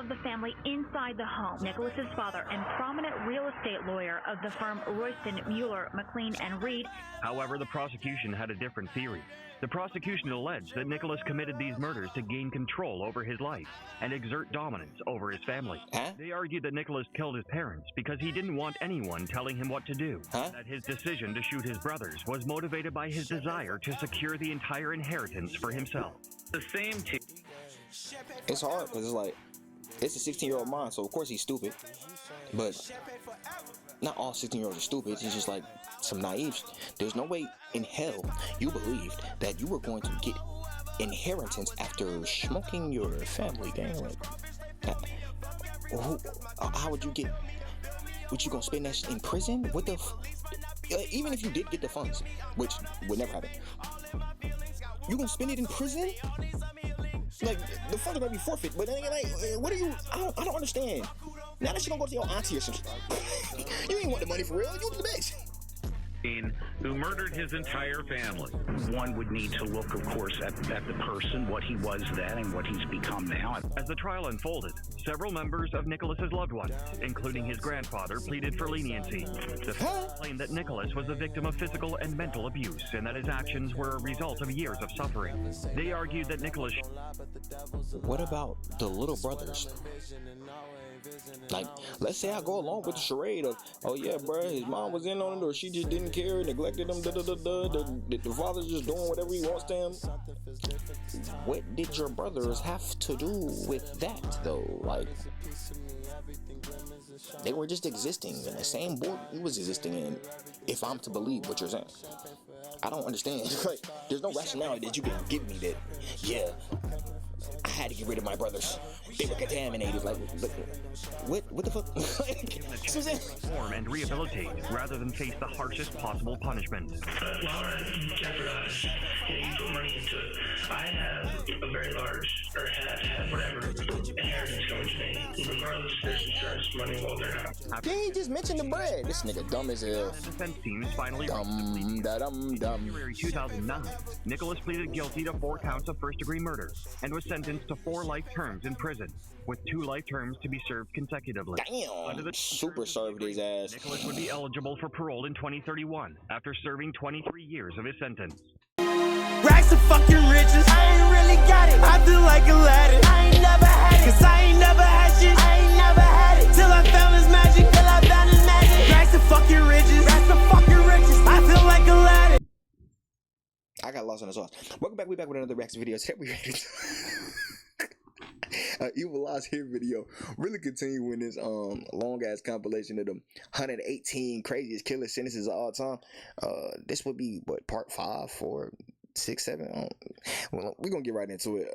of the family inside the home. Nicholas's father and prominent real estate lawyer of the firm Royston, Mueller, McLean, and Reed. However, the prosecution had a different theory. The prosecution alleged that Nicholas committed these murders to gain control over his life and exert dominance over his family. They argued that Nicholas killed his parents because he didn't want anyone telling him what to do. That his decision to shoot his brothers was motivated by his desire to secure the entire inheritance for himself. The same team. It's hard because it's like, it's a 16-year-old mind, so of course he's stupid. But not all 16-year-olds are stupid. It's just like some naives. There's no way in hell you believed that you were going to get inheritance after smoking your family gang. Like, how would you get? Would you gonna spend that in prison? What the? Even if you did get the funds, which would never happen, you gonna spend it in prison? Like, the funds are gonna be forfeit, but then again, like, what are you? I don't understand. Now that you gonna go to your auntie or something, you ain't want the money for real. You was the bitch. Who murdered his entire family. One would need to look, of course, at the person, what he was then and what he's become now. As the trial unfolded, several members of Nicholas's loved ones, including his grandfather, pleaded for leniency. The family claimed that Nicholas was a victim of physical and mental abuse and that his actions were a result of years of suffering. They argued that Nicholas... What about the little brothers? Like, let's say I go along with the charade of, oh yeah, bruh, his mom was in on it, or she just didn't care, neglected him, the father's just doing whatever he wants to him. What did your brothers have to do with that, though? Like, they were just existing in the same board he was existing in, if I'm to believe what you're saying. I don't understand. Like, there's no rationality that you can give me that, yeah, I had to get rid of my brothers. They were contaminated. Like, what the fuck? Reform and rehabilitate rather than face the harshest possible punishment. Laura jeopardized getting put money into it. I have a very large, or had whatever, inheritance going to me. Regardless, there's insurance money while they're out. Didn't he just mention the bread? This nigga dumb as hell. The defense team finally... Dumb. In January 2009, Nicholas pleaded guilty to 4 counts of first-degree murder and was sentenced to 4 life terms in prison, with 2 life terms to be served consecutively. Damn, under the super served his ass. Nicholas would be eligible for parole in 2031 after serving 23 years of his sentence. Racks of fucking riches, I ain't really got it. I feel like Aladdin, I ain't never had it. Cause I ain't never had shit, I ain't never had it. Till I found his magic, till I found his magic. Racks of fucking riches, racks of fucking riches, I feel like Aladdin. I got lost in the sauce. Welcome back, we back with another reaction video. Today we ready to Evil Lost here video. Really continuing this long ass compilation of the 118 craziest killer sentences of all time. This would be what, part 5, 4, 6, 7. Well, we're gonna get right into it.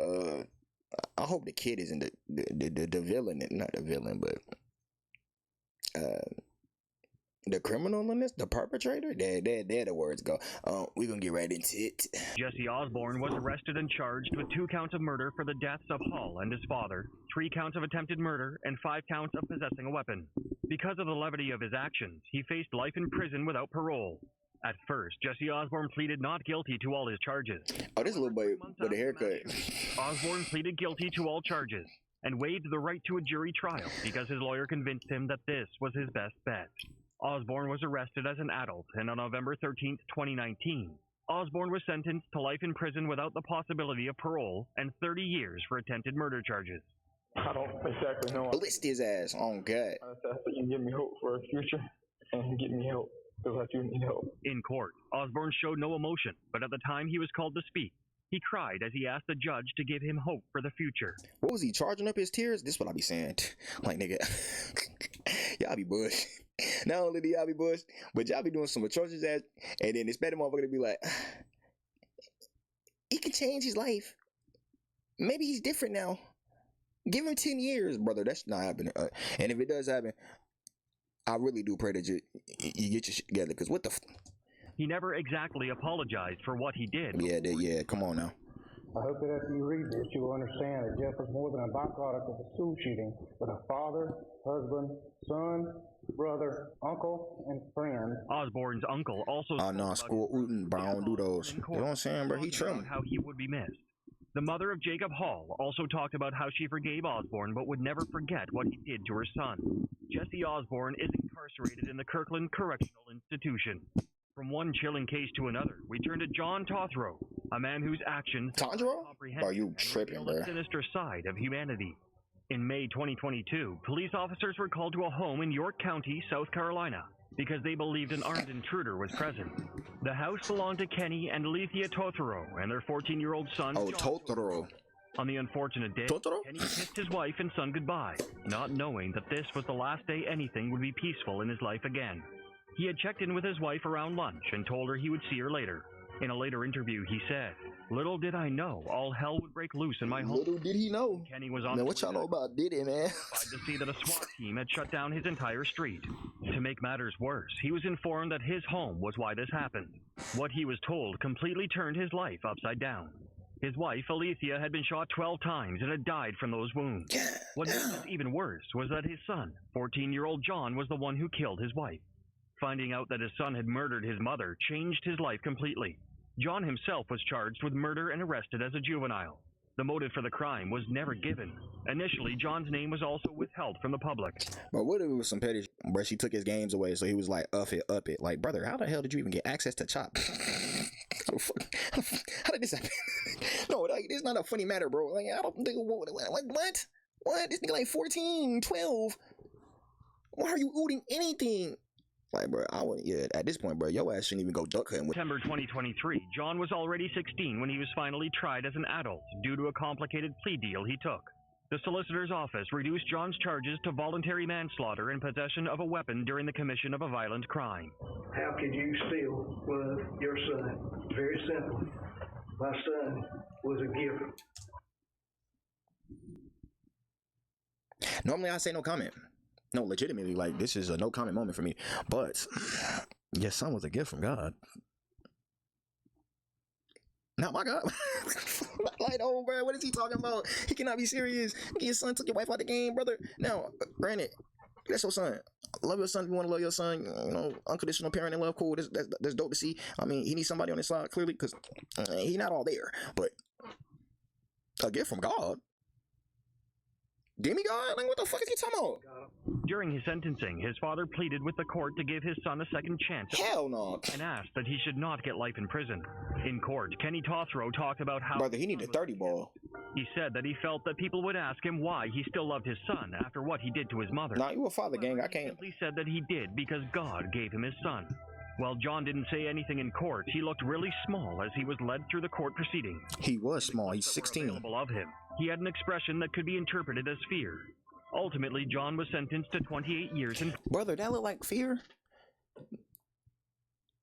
I hope the kid isn't the villain, not the villain, but the criminal in this, the perpetrator. There the words go. We're gonna get right into it. Jesse Osborne was arrested and charged with 2 counts of murder for the deaths of Hall and his father, 3 counts of attempted murder, and 5 counts of possessing a weapon. Because of the levity of his actions, he faced life in prison without parole. At first, Jesse Osborne pleaded not guilty to all his charges. Oh, this little boy with a haircut. Osborne pleaded guilty to all charges and waived the right to a jury trial because his lawyer convinced him that this was his best bet. Osborne was arrested as an adult, and on November 13, 2019, Osborne was sentenced to life in prison without the possibility of parole and 30 years for attempted murder charges. I don't exactly know. List his ass on God. I just ask that you give me hope for a future and get me help because I do need help. In court, Osborne showed no emotion, but at the time he was called to speak, he cried as he asked the judge to give him hope for the future. What was he, charging up his tears? This is what I be saying. Like, nigga, y'all be bush. Not only do y'all be bush, but y'all be doing some atrocious ass, and then expect a motherfucker to be like, he can change his life. Maybe he's different now. Give him 10 years, brother. That's not happening. And if it does happen, I really do pray that you get your shit together, because what the He never exactly apologized for what he did. Yeah, come on now. I hope that after you read this, you will understand that Jeff was more than a byproduct of a school shooting, but a father, husband, son, brother, uncle, and friend. Osborne's uncle also... Oh, no, school, bro, I don't do those. You know what I'm saying, bro? He trimmed. How he would be missed. The mother of Jacob Hall also talked about how she forgave Osborne but would never forget what he did to her son. Jesse Osborne is incarcerated in the Kirkland Correctional Institution. From one chilling case to another, we turn to John Tothrow, a man whose actions are you tripping, bro? The sinister side of humanity. In May 2022, police officers were called to a home in York County, South Carolina, because they believed an armed intruder was present. The house belonged to Kenny and Alethea Tothrow and their 14-year-old son. Oh, Tothrow. On the unfortunate day, Kenny kissed his wife and son goodbye, not knowing that this was the last day anything would be peaceful in his life again. He had checked in with his wife around lunch and told her he would see her later. In a later interview, he said, "Little did I know all hell would break loose in my home." Little did he know. Kenny was on. Man, what y'all know about Diddy, man? To see that a SWAT team had shut down his entire street. To make matters worse, he was informed that his home was why this happened. What he was told completely turned his life upside down. His wife, Alethea, had been shot 12 times and had died from those wounds. What made this even worse was that his son, 14-year-old John, was the one who killed his wife. Finding out that his son had murdered his mother changed his life completely. John himself was charged with murder and arrested as a juvenile. The motive for the crime was never given. Initially, John's name was also withheld from the public. But what if it was some petty shit, bro? She took his games away, so he was like, up it. Like, brother, how the hell did you even get access to Chop? How did this happen? No, like, it's not a funny matter, bro. Like, I don't think, what? This nigga like 14, 12. Why are you ooting anything? Like, bro, I wouldn't, at this point, bro, your ass shouldn't even go duck hunting. September 2023, John was already 16 when he was finally tried as an adult due to a complicated plea deal he took. The solicitor's office reduced John's charges to voluntary manslaughter and possession of a weapon during the commission of a violent crime. How could you still love your son? Very simple. My son was a giver. Normally, I say no comment. No, legitimately, like, this is a no comment moment for me. But your son was a gift from God. Not my God. Like, oh, bro, what is he talking about? He cannot be serious. Your son took your wife out the game, brother. Now, granted, that's your son. Love your son if you want to love your son. You know, unconditional parenting love, cool. That's dope to see. I mean, he needs somebody on his side, clearly, because he's not all there. But a gift from God? Demigod? Like, what the fuck is he talking about? During his sentencing, his father pleaded with the court to give his son a second chance. Hell no. And asked that he should not get life in prison. In court, Kenny Tothrow talked about how... Brother, he needed a 30 ball. He said that he felt that people would ask him why he still loved his son after what he did to his mother. Nah, you a father, gang. I can't... He simply said that he did because God gave him his son. While John didn't say anything in court, he looked really small as he was led through the court proceedings. He was small. He's 16. Of him. He had an expression that could be interpreted as fear. Ultimately, John was sentenced to 28 years in... Brother, that look like fear?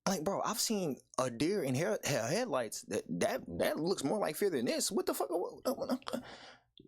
Like, bro, I've seen a deer in headlights. That looks more like fear than this. What the fuck?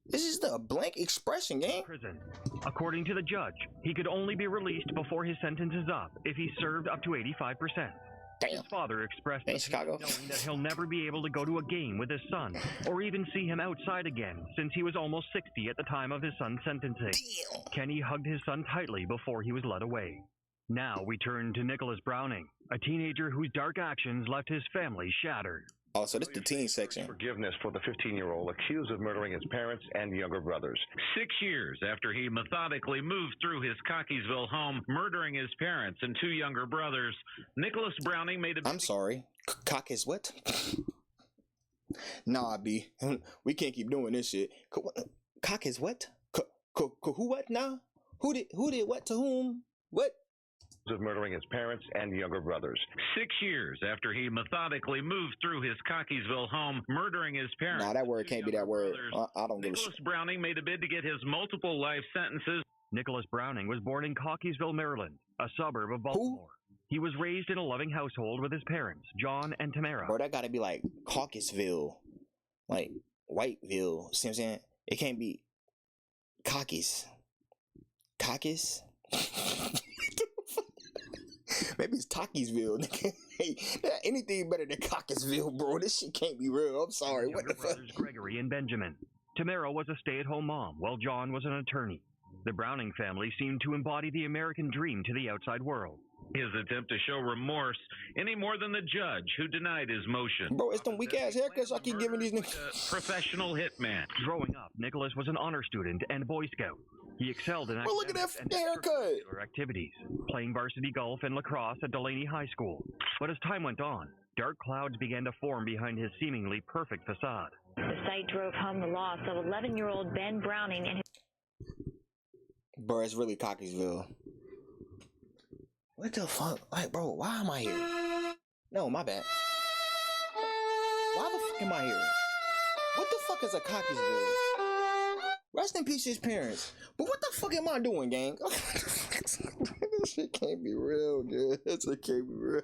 This is the blank expression, gang. Prison. According to the judge, he could only be released before his sentence is up if he served up to 85%. Damn. His father expressed Chicago. knowing that he'll never be able to go to a game with his son or even see him outside again since he was almost 60 at the time of his son's sentencing. Damn. Kenny hugged his son tightly before he was led away. Now we turn to Nicholas Browning, a teenager whose dark actions left his family shattered. Oh, so this is the teen section. Forgiveness for the 15-year-old accused of murdering his parents and younger brothers. 6 years after he methodically moved through his Cockeysville home, murdering his parents and two younger brothers, Nicholas Browning made a... I'm sorry. Cock is what? Nah, B. We can't keep doing this shit. Cock is what? Who what now? Who did what to whom? What? Of murdering his parents and younger brothers. 6 years after he methodically moved through his Cockeysville home, murdering his parents. Nah, that word can't be that word. I don't give a shit. Nicholas Browning made a bid to get his multiple life sentences. Nicholas Browning was born in Cockeysville, Maryland, a suburb of Baltimore. Who? He was raised in a loving household with his parents, John and Tamara. Bro, that gotta be like Caucusville. Like Whiteville. See what I'm saying? It can't be Caucus. Caucus? Maybe it's Cockeysville. Hey, anything better than Cockeysville, bro. This shit can't be real. I'm sorry. What the fuck? Brothers Gregory and Benjamin. Tamara was a stay-at-home mom, while John was an attorney. The Browning family seemed to embody the American dream to the outside world. his attempt to show remorse any more than the judge who denied his motion. Bro, it's them weak ass haircuts I keep giving these niggas. Professional hitman. Growing up, Nicholas was an honor student and Boy Scout. He excelled in Look at that academics and haircut. extracurricular activities, playing varsity golf and lacrosse at Delaney High School. But as time went on, dark clouds began to form behind his seemingly perfect facade. The site drove home the loss of 11-year-old Ben Browning and his... Bro, it's really Cockeysville. What the fuck? Like, bro, why am I here? No, my bad. Why the fuck am I here? What the fuck is a Cockeysville? Rest in peace, his parents. But what the fuck am I doing, gang? This shit can't be real, dude. This shit can't be real.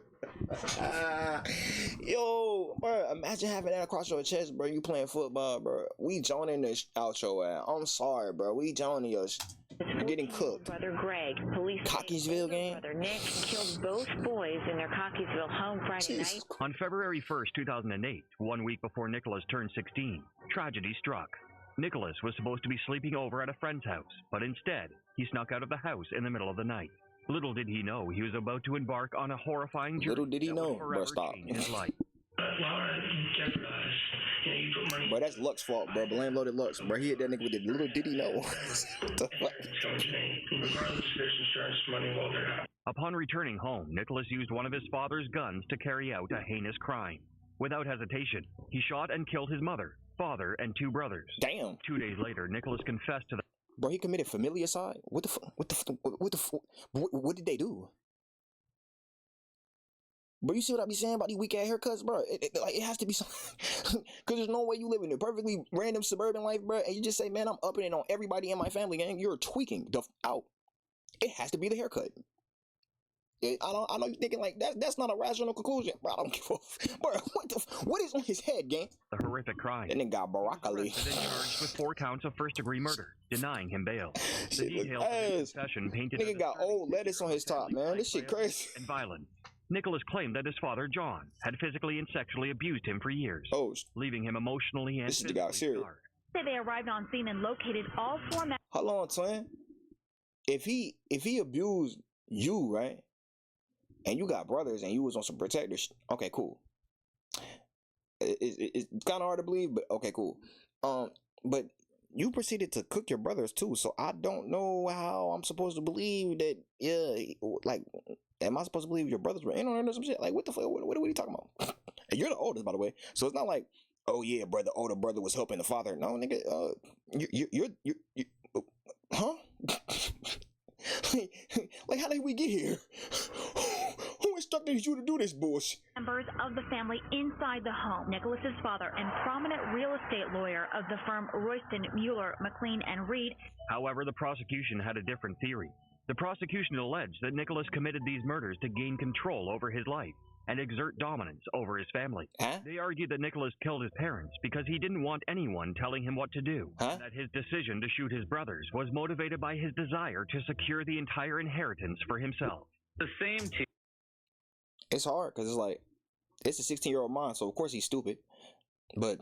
Yo, bro, imagine having that across your chest, bro. You playing football, bro. We joining this out your ass. I'm sorry, bro. We joining us. You're getting cooked. Brother Greg, police Cockeysville gang. brother Nick killed both boys in their Cockeysville home Friday night. On February 1st, 2008, 1 week before Nicholas turned 16, tragedy struck. Nicholas was supposed to be sleeping over at a friend's house, but instead, he snuck out of the house in the middle of the night. Little did he know he was about to embark on a horrifying journey. Little did he know, bro. Stop. His life. Laura jeopardized. You know, you put money. Bro, that's Lux's fault, bro. Blame loaded Lux, bro. He hit that nigga with the little did he know. What the fuck? Regardless, there's insurance money while they're out. Upon returning home, Nicholas used one of his father's guns to carry out a heinous crime. Without hesitation, he shot and killed his mother, father, and 2 brothers. Damn. 2 days later, Nicholas confessed to the... Bro, he committed familicide? What the fuck? What did they do? Bro, you see what I be saying about these weak ass haircuts, bro? It has to be something. Because there's no way you live in a perfectly random suburban life, bro, and you just say, man, I'm upping it on everybody in my family, gang. You're tweaking the out. It has to be the haircut. I know you're thinking like that's not a rational conclusion, bro. I don't give a bro. What is on his head, gang? The horrific crime. That nigga got broccoli. Then charged with 4 counts of first-degree murder, denying him bail. The details of his confession painted nigga got old lettuce on his top, man. This shit crazy. And violent. Nicholas claimed that his father, John, had physically and sexually abused him for years, leaving him emotionally and physically scarred. They arrived on scene and located all 4 men. Hold on, twin. If he abused you, right? And you got brothers and you was on some protectors, okay, cool. It's kind of hard to believe, but okay, cool. But you proceeded to cook your brothers too, so I don't know how I'm supposed to believe that. Yeah, like, am I supposed to believe your brothers were in on it or some shit? Like, what the fuck? What are we talking about? And you're the oldest, by the way, so it's not like, oh yeah, older brother was helping the father. No, nigga, you huh? Like, how did we get here? Who instructed you to do this bullshit? Members of the family inside the home. Nicholas's father and prominent real estate lawyer of the firm Royston, Mueller, McLean, and Reed. However, the prosecution had a different theory. The prosecution alleged that Nicholas committed these murders to gain control over his life and exert dominance over his family. They argued that Nicholas killed his parents because he didn't want anyone telling him what to do, and that his decision to shoot his brothers was motivated by his desire to secure the entire inheritance for himself. The same team. It's hard because it's like, it's a 16-year-old mind, so of course he's stupid. But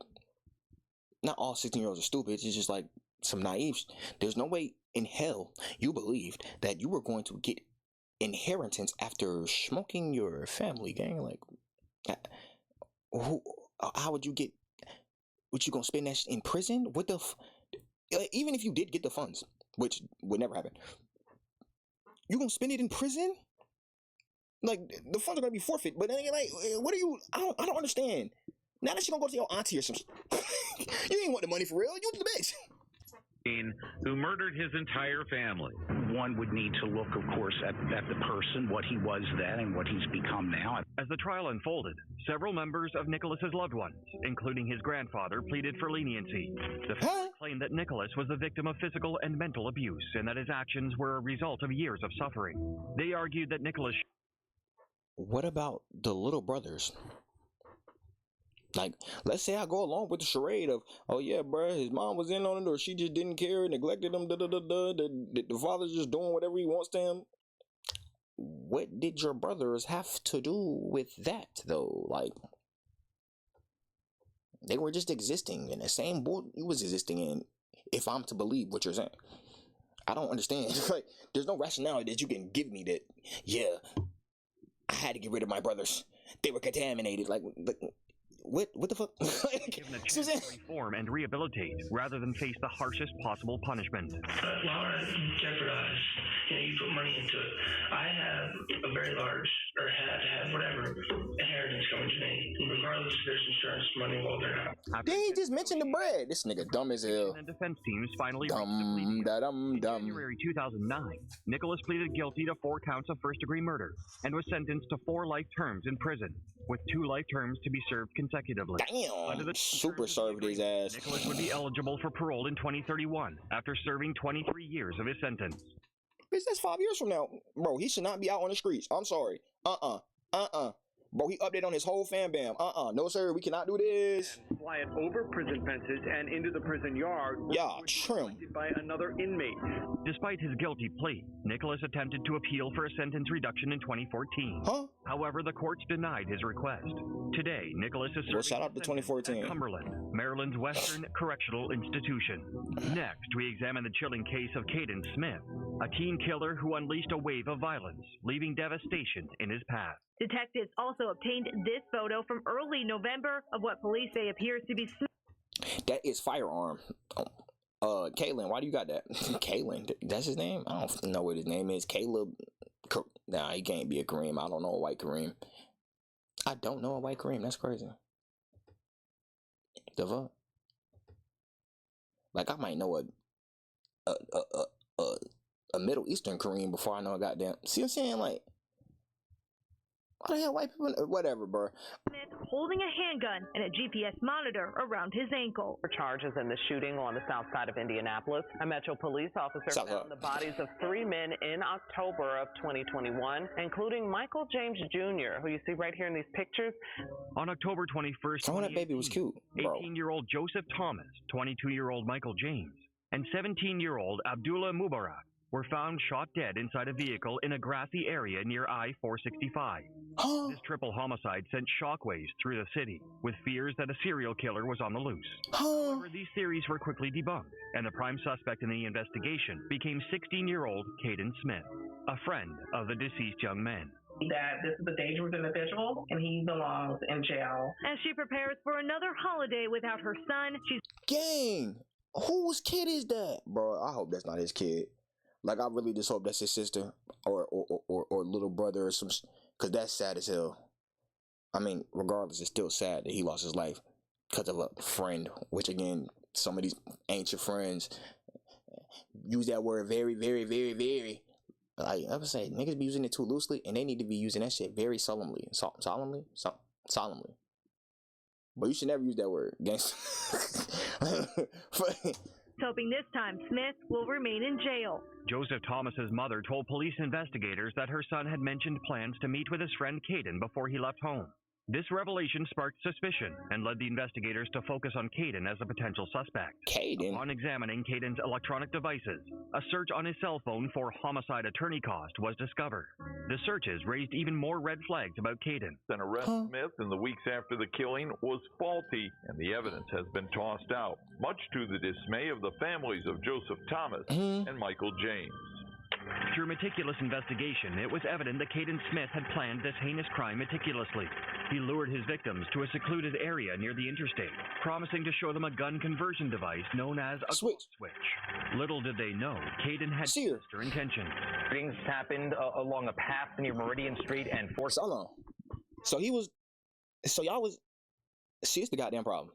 not all 16-year-olds are stupid. It's just like some naive. There's no way in hell you believed that you were going to get inheritance after smoking your family, gang. Like, how would you get? What, you gonna spend that in prison? What the? Even if you did get the funds, which would never happen, you gonna spend it in prison? Like, the funds are gonna be forfeit. But then, like, what are you? I don't understand. Now that you gonna go to your auntie or something, you ain't want the money for real. You the bitch. Who murdered his entire family. One would need to look, of course, at the person, what he was then and what he's become now. As the trial unfolded, several members of Nicholas's loved ones, including his grandfather, pleaded for leniency. The family claimed that Nicholas was the victim of physical and mental abuse and that his actions were a result of years of suffering. They argued that Nicholas... What about the little brothers? Like, let's say I go along with the charade of, oh yeah, bro, his mom was in on it, or she just didn't care, neglected him, the father's just doing whatever he wants to him. What did your brothers have to do with that, though? Like, they were just existing in the same boat you was existing in, if I'm to believe what you're saying. I don't understand. Like, there's no rationality that you can give me that, yeah, I had to get rid of my brothers. They were contaminated. Like what the fuck? Given a chance to reform and rehabilitate rather than face the harshest possible punishment. Laura jeopardized. You put money into it. I have a very large, or had whatever, inheritance coming to me. Regardless if there's insurance money while they're out. Did he just mention the bread? This nigga dumb as hell. And defense teams finally in January 2009, Nicholas pleaded guilty to 4 counts of first-degree murder and was sentenced to 4 life terms in prison, with 2 life terms to be served consecutively. Damn, super served his ass. Nicholas would be eligible for parole in 2031 after serving 23 years of his sentence. Bitch, that's 5 years from now. Bro, he should not be out on the streets. I'm sorry. Bro, he updated on his whole fan bam. No sir, we cannot do this. Fly it over prison fences and into the prison yard. Yeah, trim. By another inmate. Despite his guilty plea, Nicholas attempted to appeal for a sentence reduction in 2014. However, the courts denied his request. Today, Nicholas is serving shout out to 2014. at Cumberland, Maryland's Western Correctional Institution. Next, we examine the chilling case of Caden Smith, a teen killer who unleashed a wave of violence, leaving devastation in his path. Detectives also obtained this photo from early November of what police say appears to be that is firearm. Kalen, why do you got that? Kalen, that's his name? I don't know what his name is. Caleb. Nah, he can't be a Kareem. I don't know a white Kareem. I don't know a white Kareem. That's crazy. The fuck? Like I might know a Middle Eastern Kareem before I know a goddamn. See what I'm saying? Like, why the hell white people? Whatever, bro. Smith holding a handgun and a GPS monitor around his ankle. Charges in the shooting on the south side of Indianapolis. A Metro police officer found the bodies of 3 men in October of 2021, including Michael James Jr., who you see right here in these pictures. On October 21st, that baby was cute, bro. 18-year-old Joseph Thomas, 22-year-old Michael James, and 17-year-old Abdullah Mubarak were found shot dead inside a vehicle in a grassy area near I-465. This triple homicide sent shockwaves through the city, with fears that a serial killer was on the loose. However, these theories were quickly debunked, and the prime suspect in the investigation became 16-year-old Caden Smith, a friend of the deceased young man. That this is a dangerous individual and he belongs in jail. As she prepares for another holiday without her son, she's... Gang! Whose kid is that? Bro, I hope that's not his kid. Like, I really just hope that's his sister or little brother or some, because that's sad as hell. I mean, regardless, it's still sad that he lost his life because of a friend, which, again, some of these ancient friends use that word very, very, very, very. Like, I would say, niggas be using it too loosely, and they need to be using that shit very solemnly. Solemnly. But you should never use that word, gangster. Hoping this time Smith will remain in jail. Joseph Thomas's mother told police investigators that her son had mentioned plans to meet with his friend Caden before he left home. This revelation sparked suspicion and led the investigators to focus on Caden as a potential suspect. Caden? On examining Caden's electronic devices, a search on his cell phone for homicide attorney cost was discovered. The searches raised even more red flags about Caden. An arrest Smith in the weeks after the killing was faulty, and the evidence has been tossed out, much to the dismay of the families of Joseph Thomas and Michael James. Through meticulous investigation, it was evident that Caden Smith had planned this heinous crime meticulously. He lured his victims to a secluded area near the interstate, promising to show them a gun conversion device known as a switch. Little did they know, Caden had sinister intentions. Things happened along a path near Meridian Street and 4th. Hold on. So y'all was, see, it's the goddamn problem.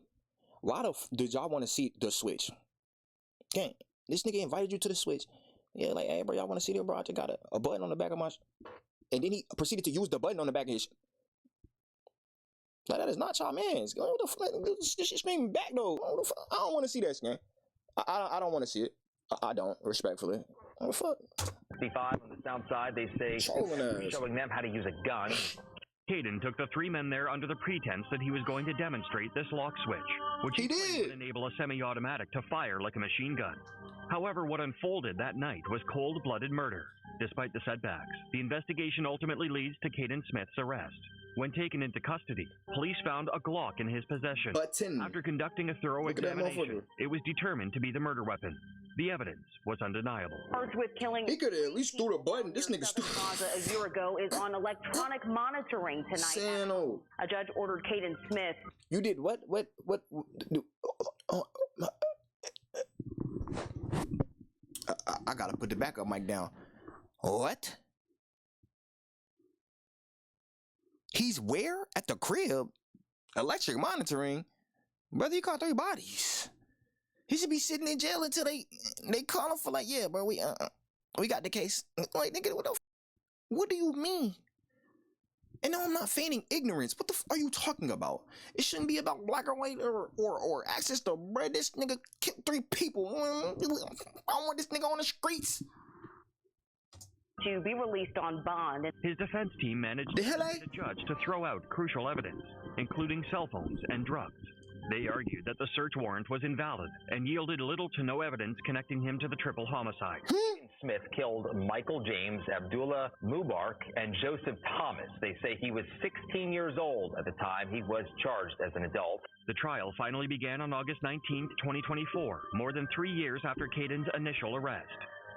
Why did y'all want to see the switch? Gang, this nigga invited you to the switch. Yeah, like, hey, bro, y'all want to see this, bro? I just got a button on the back of my... And then he proceeded to use the button on the back of his... Like, that is not y'all man's. What the fuck? This shit screaming back, though. I don't want to see that, man. I don't want to see it. I don't, respectfully. What the fuck? 55 on the south side, they say, showing them how to use a gun. Caden took the 3 men there under the pretense that he was going to demonstrate this lock switch, which he claimed would enable a semi-automatic to fire like a machine gun. However, what unfolded that night was cold-blooded murder. Despite the setbacks, the investigation ultimately leads to Caden Smith's arrest. When taken into custody, police found a Glock in his possession. After conducting a thorough examination, it was determined to be the murder weapon. The evidence was undeniable. Charged with killing. He could have at least threw the button. This nigga stupid. A year ago is on electronic monitoring tonight. Sano. A judge ordered Caden Smith. You did what? I gotta put the backup mic down. What? He's where? At the crib? Electric monitoring? Brother, you caught 3 bodies. He should be sitting in jail until they call him for like, yeah, bro, we got the case. Like, nigga, what do you mean? And no, I'm not feigning ignorance. What the are you talking about? It shouldn't be about black or white or access to bread. This nigga killed 3 people. I don't want this nigga on the streets. To be released on bond. His defense team managed to get the judge to throw out crucial evidence, including cell phones and drugs. They argued that the search warrant was invalid and yielded little to no evidence connecting him to the triple homicide. Smith killed Michael James, Abdullah Mubarak, and Joseph Thomas. They say he was 16 years old at the time he was charged as an adult. The trial finally began on August 19, 2024, more than 3 years after Caden's initial arrest.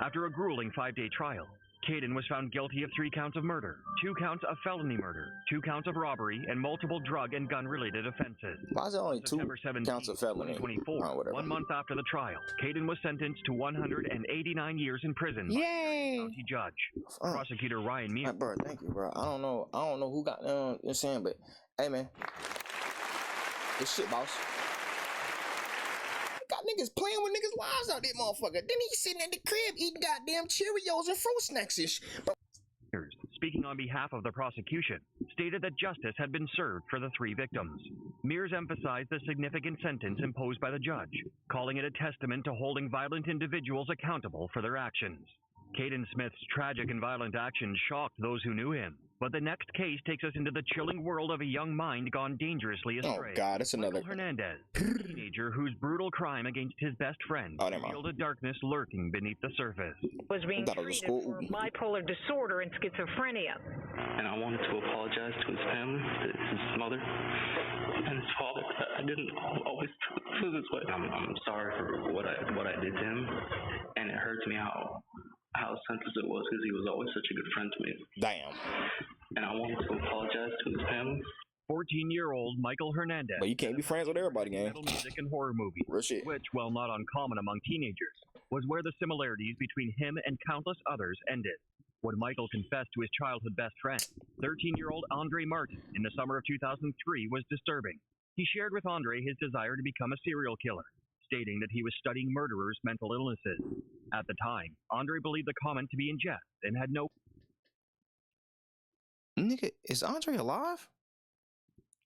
After a grueling 5-day trial, Caden was found guilty of 3 counts of murder, 2 counts of felony murder, 2 counts of robbery, and multiple drug and gun-related offenses. Why is it only 2 counts of felony? 2024, 1 month after the trial, Caden was sentenced to 189 years in prison by a county judge. Prosecutor Ryan Mears. Bro, thank you, bro. I don't know who got you're saying, but hey, man, it's shit, boss. Got niggas playing with niggas' lives out there, motherfucker. Then he's sitting in the crib eating goddamn Cheerios and fruit snacks and shit. Speaking on behalf of the prosecution, stated that justice had been served for the 3 victims. Mears emphasized the significant sentence imposed by the judge, calling it a testament to holding violent individuals accountable for their actions. Caden Smith's tragic and violent actions shocked those who knew him. But the next case takes us into the chilling world of a young mind gone dangerously astray. Oh, God, it's another... Michael Hernandez, a teenager whose brutal crime against his best friend revealed a darkness lurking beneath the surface. Was being treated for bipolar disorder and schizophrenia. And I wanted to apologize to his family, to his mother, and his father. I didn't always feel this way. I'm sorry for what I did to him, and it hurts me how senseless it was because he was always such a good friend to me. Damn. And I wanted to apologize to his family. 14-year-old Michael Hernandez. But you can't be friends with everybody, gang. Metal music and horror movies, real shit. Which, while not uncommon among teenagers, was where the similarities between him and countless others ended. What Michael confessed to his childhood best friend, 13-year-old Andre Martin, in the summer of 2003 was disturbing. He shared with Andre his desire to become a serial killer, stating that he was studying murderers' mental illnesses. At the time, Andre believed the comment to be in jest and had no... Nigga, is Andre alive?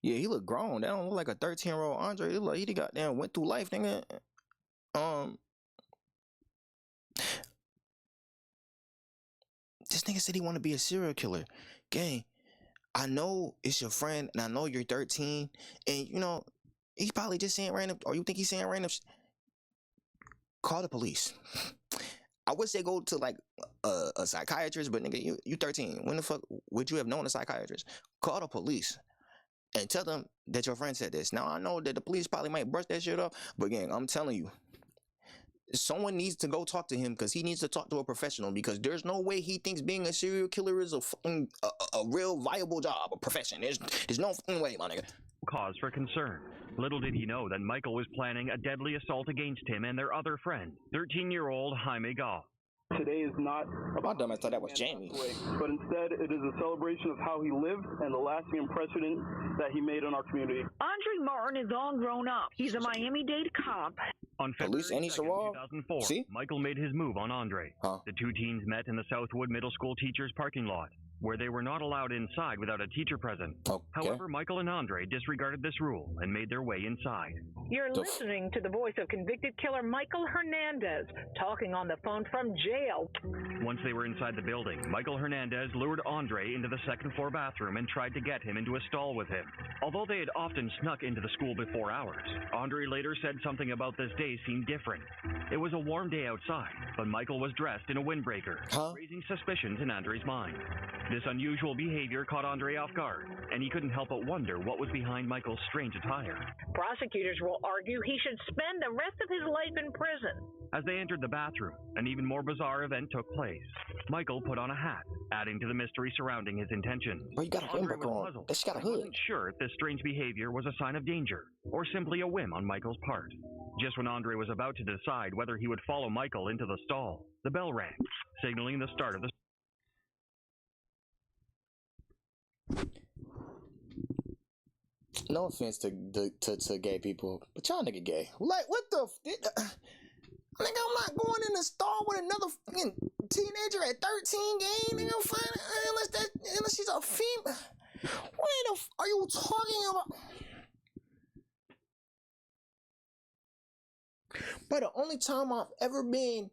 Yeah, he look grown. That don't look like a 13-year-old Andre. He look like he goddamn went through life, nigga. This nigga said he want to be a serial killer. Gang, I know it's your friend, and I know you're 13, and you know, he's probably just saying random, or you think he's saying random call the police. I would say go to like a psychiatrist, but nigga, you 13. When the fuck would you have known a psychiatrist? Call the police and tell them that your friend said this. Now I know that the police probably might brush that shit off, but again, I'm telling you, someone needs to go talk to him because he needs to talk to a professional, because there's no way he thinks being a serial killer is a real viable job, a profession. There's no fucking way, my nigga. Cause for concern. Little did he know that Michael was planning a deadly assault against him and their other friend, 13-year-old Jaime Goff. Today is not about dumb. I thought that was Jamie. But instead, it is a celebration of how he lived and the lasting impression that he made on our community. Andre Martin is all grown up. He's a Miami-Dade cop. On February 2nd, 2004, Michael made his move on Andre. The 2 teens met in the Southwood Middle School teachers' parking lot, where they were not allowed inside without a teacher present. However, Michael and Andre disregarded this rule and made their way inside. You're listening to the voice of convicted killer Michael Hernandez talking on the phone from jail. Once they were inside the building, Michael Hernandez lured Andre into the second-floor bathroom and tried to get him into a stall with him. Although they had often snuck into the school before hours, Andre later said something about this day seemed different. It was a warm day outside, but Michael was dressed in a windbreaker, raising suspicions in Andre's mind. This unusual behavior caught Andre off guard, and he couldn't help but wonder what was behind Michael's strange attire. Prosecutors will argue he should spend the rest of his life in prison. As they entered the bathroom, an even more bizarre event took place. Michael put on a hat, adding to the mystery surrounding his intentions. Bro, you got a windbreaker on. That's got a hood. He wasn't sure if this strange behavior was a sign of danger, or simply a whim on Michael's part. Just when Andre was about to decide whether he would follow Michael into the stall, the bell rang, signaling the start of the... No offense to gay people, but y'all nigga gay. Like, what the nigga, I'm not going in the stall with another fucking teenager at 13 game, nigga, unless she's a female. What the are you talking about? But the only time I've ever been,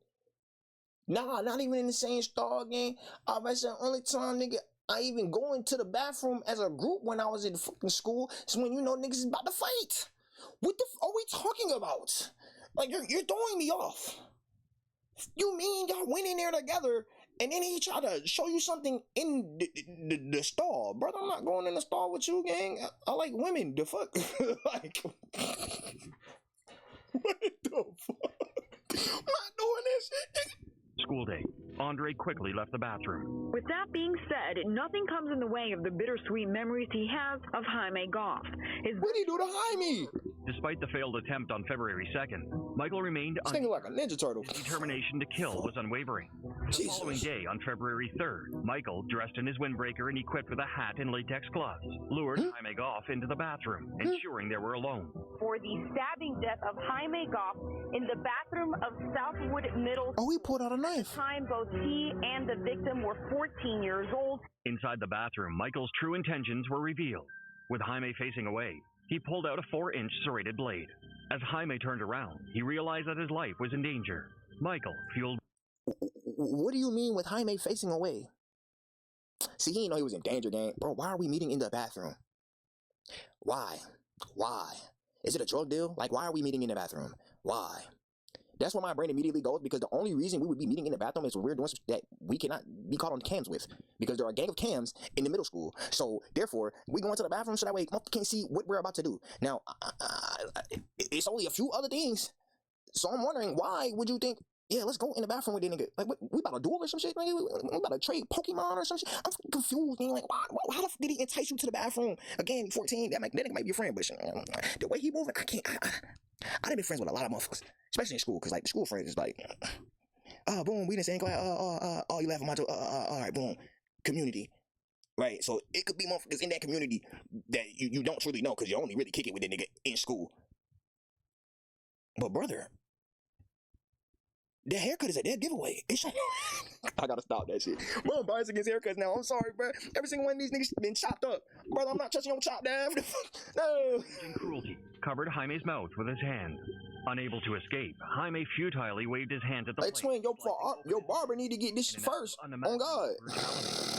not even in the same stall game, I bet the only time, nigga, I even go into the bathroom as a group when I was in fucking school is when you know niggas is about to fight. What the are we talking about? Like, you're throwing me off. You mean y'all went in there together and then he tried to show you something in the stall? Brother, I'm not going in the stall with you, gang. I like women. The fuck? Like, what the fuck? I'm not doing this shit. School day. Andre quickly left the bathroom. With that being said, nothing comes in the way of the bittersweet memories he has of Jaime Goff. What did he do to Jaime? Despite the failed attempt on February 2nd, Michael remained thinking like a Ninja Turtle. His determination to kill was unwavering. The following day, on February 3rd, Michael, dressed in his windbreaker and equipped with a hat and latex gloves, lured Jaime Goff into the bathroom, ensuring they were alone. For the stabbing death of Jaime Goff in the bathroom of Southwood Middle. Oh, he pulled out a knife. Time both he and the victim were 14 years old. Inside the bathroom, Michael's true intentions were revealed. With Jaime facing away, he pulled out a 4-inch serrated blade. As Jaime turned around, he realized that his life was in danger. Michael fueled... What do you mean with Jaime facing away? See, he didn't know he was in danger, gang. Bro, why are we meeting in the bathroom? Why? Why? Is it a drug deal? Like, why are we meeting in the bathroom? Why? That's where my brain immediately goes, because the only reason we would be meeting in the bathroom is when we're doing that we cannot be caught on cams with, because there are a gang of cams in the middle school. So therefore, we go into the bathroom so that way motherfucker can't see what we're about to do. Now, it's only a few other things. So I'm wondering, why would you think, yeah, let's go in the bathroom with that nigga? Like, what, we about to duel or some shit? Like, we about to trade Pokemon or some shit? I'm confused, man. Like, how the fuck did he entice you to the bathroom? Again, 14, that nigga might be your friend, but the way he moving, I done been friends with a lot of motherfuckers, especially in school, because like the school friends is like, boom, we didn't say class, you laughing my joke, all right, boom, community, right? So it could be motherfuckers in that community that you don't truly know, because you only really kick it with that nigga in school. But brother, that haircut is a dead giveaway. I gotta stop that shit. Bro, I'm biased against haircuts now. I'm sorry, bro. Every single one of these niggas been chopped up. Brother, I'm not touching your chop down. No. Cruelty covered Jaime's mouth with his hand. Unable to escape, Jaime futilely waved his hand at the plate. Twin, your barber need to get this first. On God.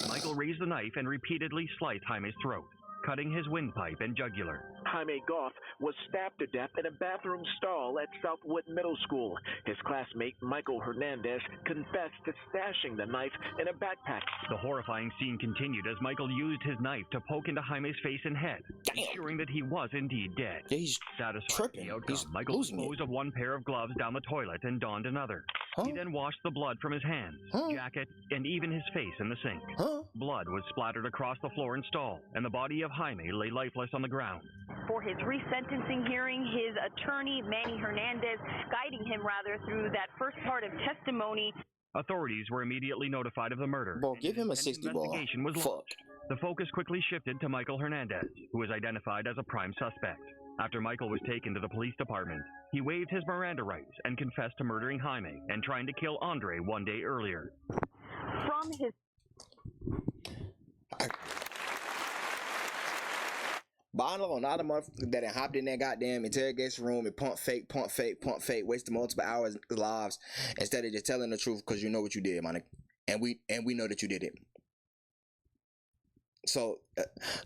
Michael raised the knife and repeatedly sliced Jaime's throat, cutting his windpipe and jugular. Jaime Goff was stabbed to death in a bathroom stall at Southwood Middle School. His classmate, Michael Hernandez, confessed to stashing the knife in a backpack. The horrifying scene continued as Michael used his knife to poke into Jaime's face and head, ensuring that he was indeed dead. Yeah, he's satisfied with the outcome, Michael disposed of one pair of gloves down the toilet and donned another. He then washed the blood from his hands, jacket, and even his face in the sink. Blood was splattered across the floor and stall, and the body of Jaime lay lifeless on the ground. For his resentencing hearing, his attorney, Manny Hernandez, guiding him through that first part of testimony. Authorities were immediately notified of the murder. Bro, give him a 60 ball. Fuck. The focus quickly shifted to Michael Hernandez, who was identified as a prime suspect. After Michael was taken to the police department, he waived his Miranda rights and confessed to murdering Jaime and trying to kill Andre one day earlier. From his... Bottom of another motherfucker that hopped in that goddamn interrogation room and pump fake, wasted multiple hours of lives instead of just telling the truth, because you know what you did, man. And we know that you did it. So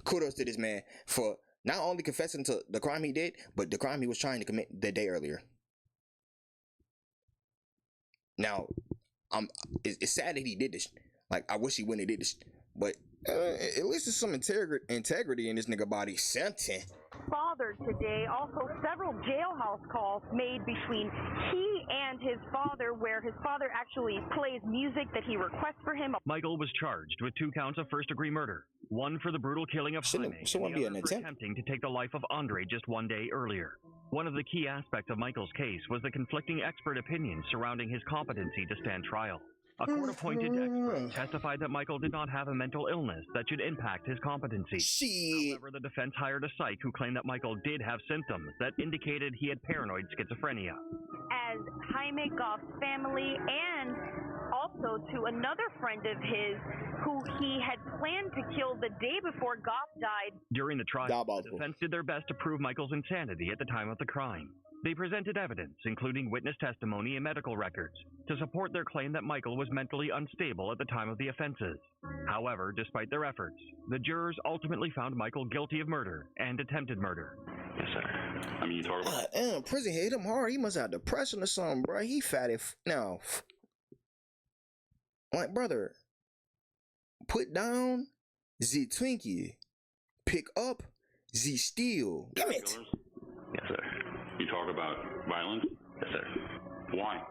kudos to this man for not only confessing to the crime he did, but the crime he was trying to commit the day earlier. Now, it's sad that he did this. Like, I wish he wouldn't have did this. But at least there's some integrity in this nigga body. Something. Father today. Also, several jailhouse calls made between he and his father, where his father actually plays music that he requests for him. Michael was charged with 2 counts of first-degree murder, one for the brutal killing of Jaime, and the other for attempting to take the life of Andre just 1 day earlier. One of the key aspects of Michael's case was the conflicting expert opinions surrounding his competency to stand trial. A court-appointed expert testified that Michael did not have a mental illness that should impact his competency. However, the defense hired a psych who claimed that Michael did have symptoms that indicated he had paranoid schizophrenia. As Jaime Goff's family and also to another friend of his who he had planned to kill the day before Goff died. During the trial, the defense did their best to prove Michael's insanity at the time of the crime. They presented evidence, including witness testimony and medical records, to support their claim that Michael was mentally unstable at the time of the offenses. However, despite their efforts, the jurors ultimately found Michael guilty of murder and attempted murder. Yes, sir. I mean, you talk about... prison hit him hard. He must have depression or something, bro. He fatty now. Like, brother, put down the Twinkie. Pick up the steel. Damn it. Yes, sir. You talk about violence? Yes, sir. Why?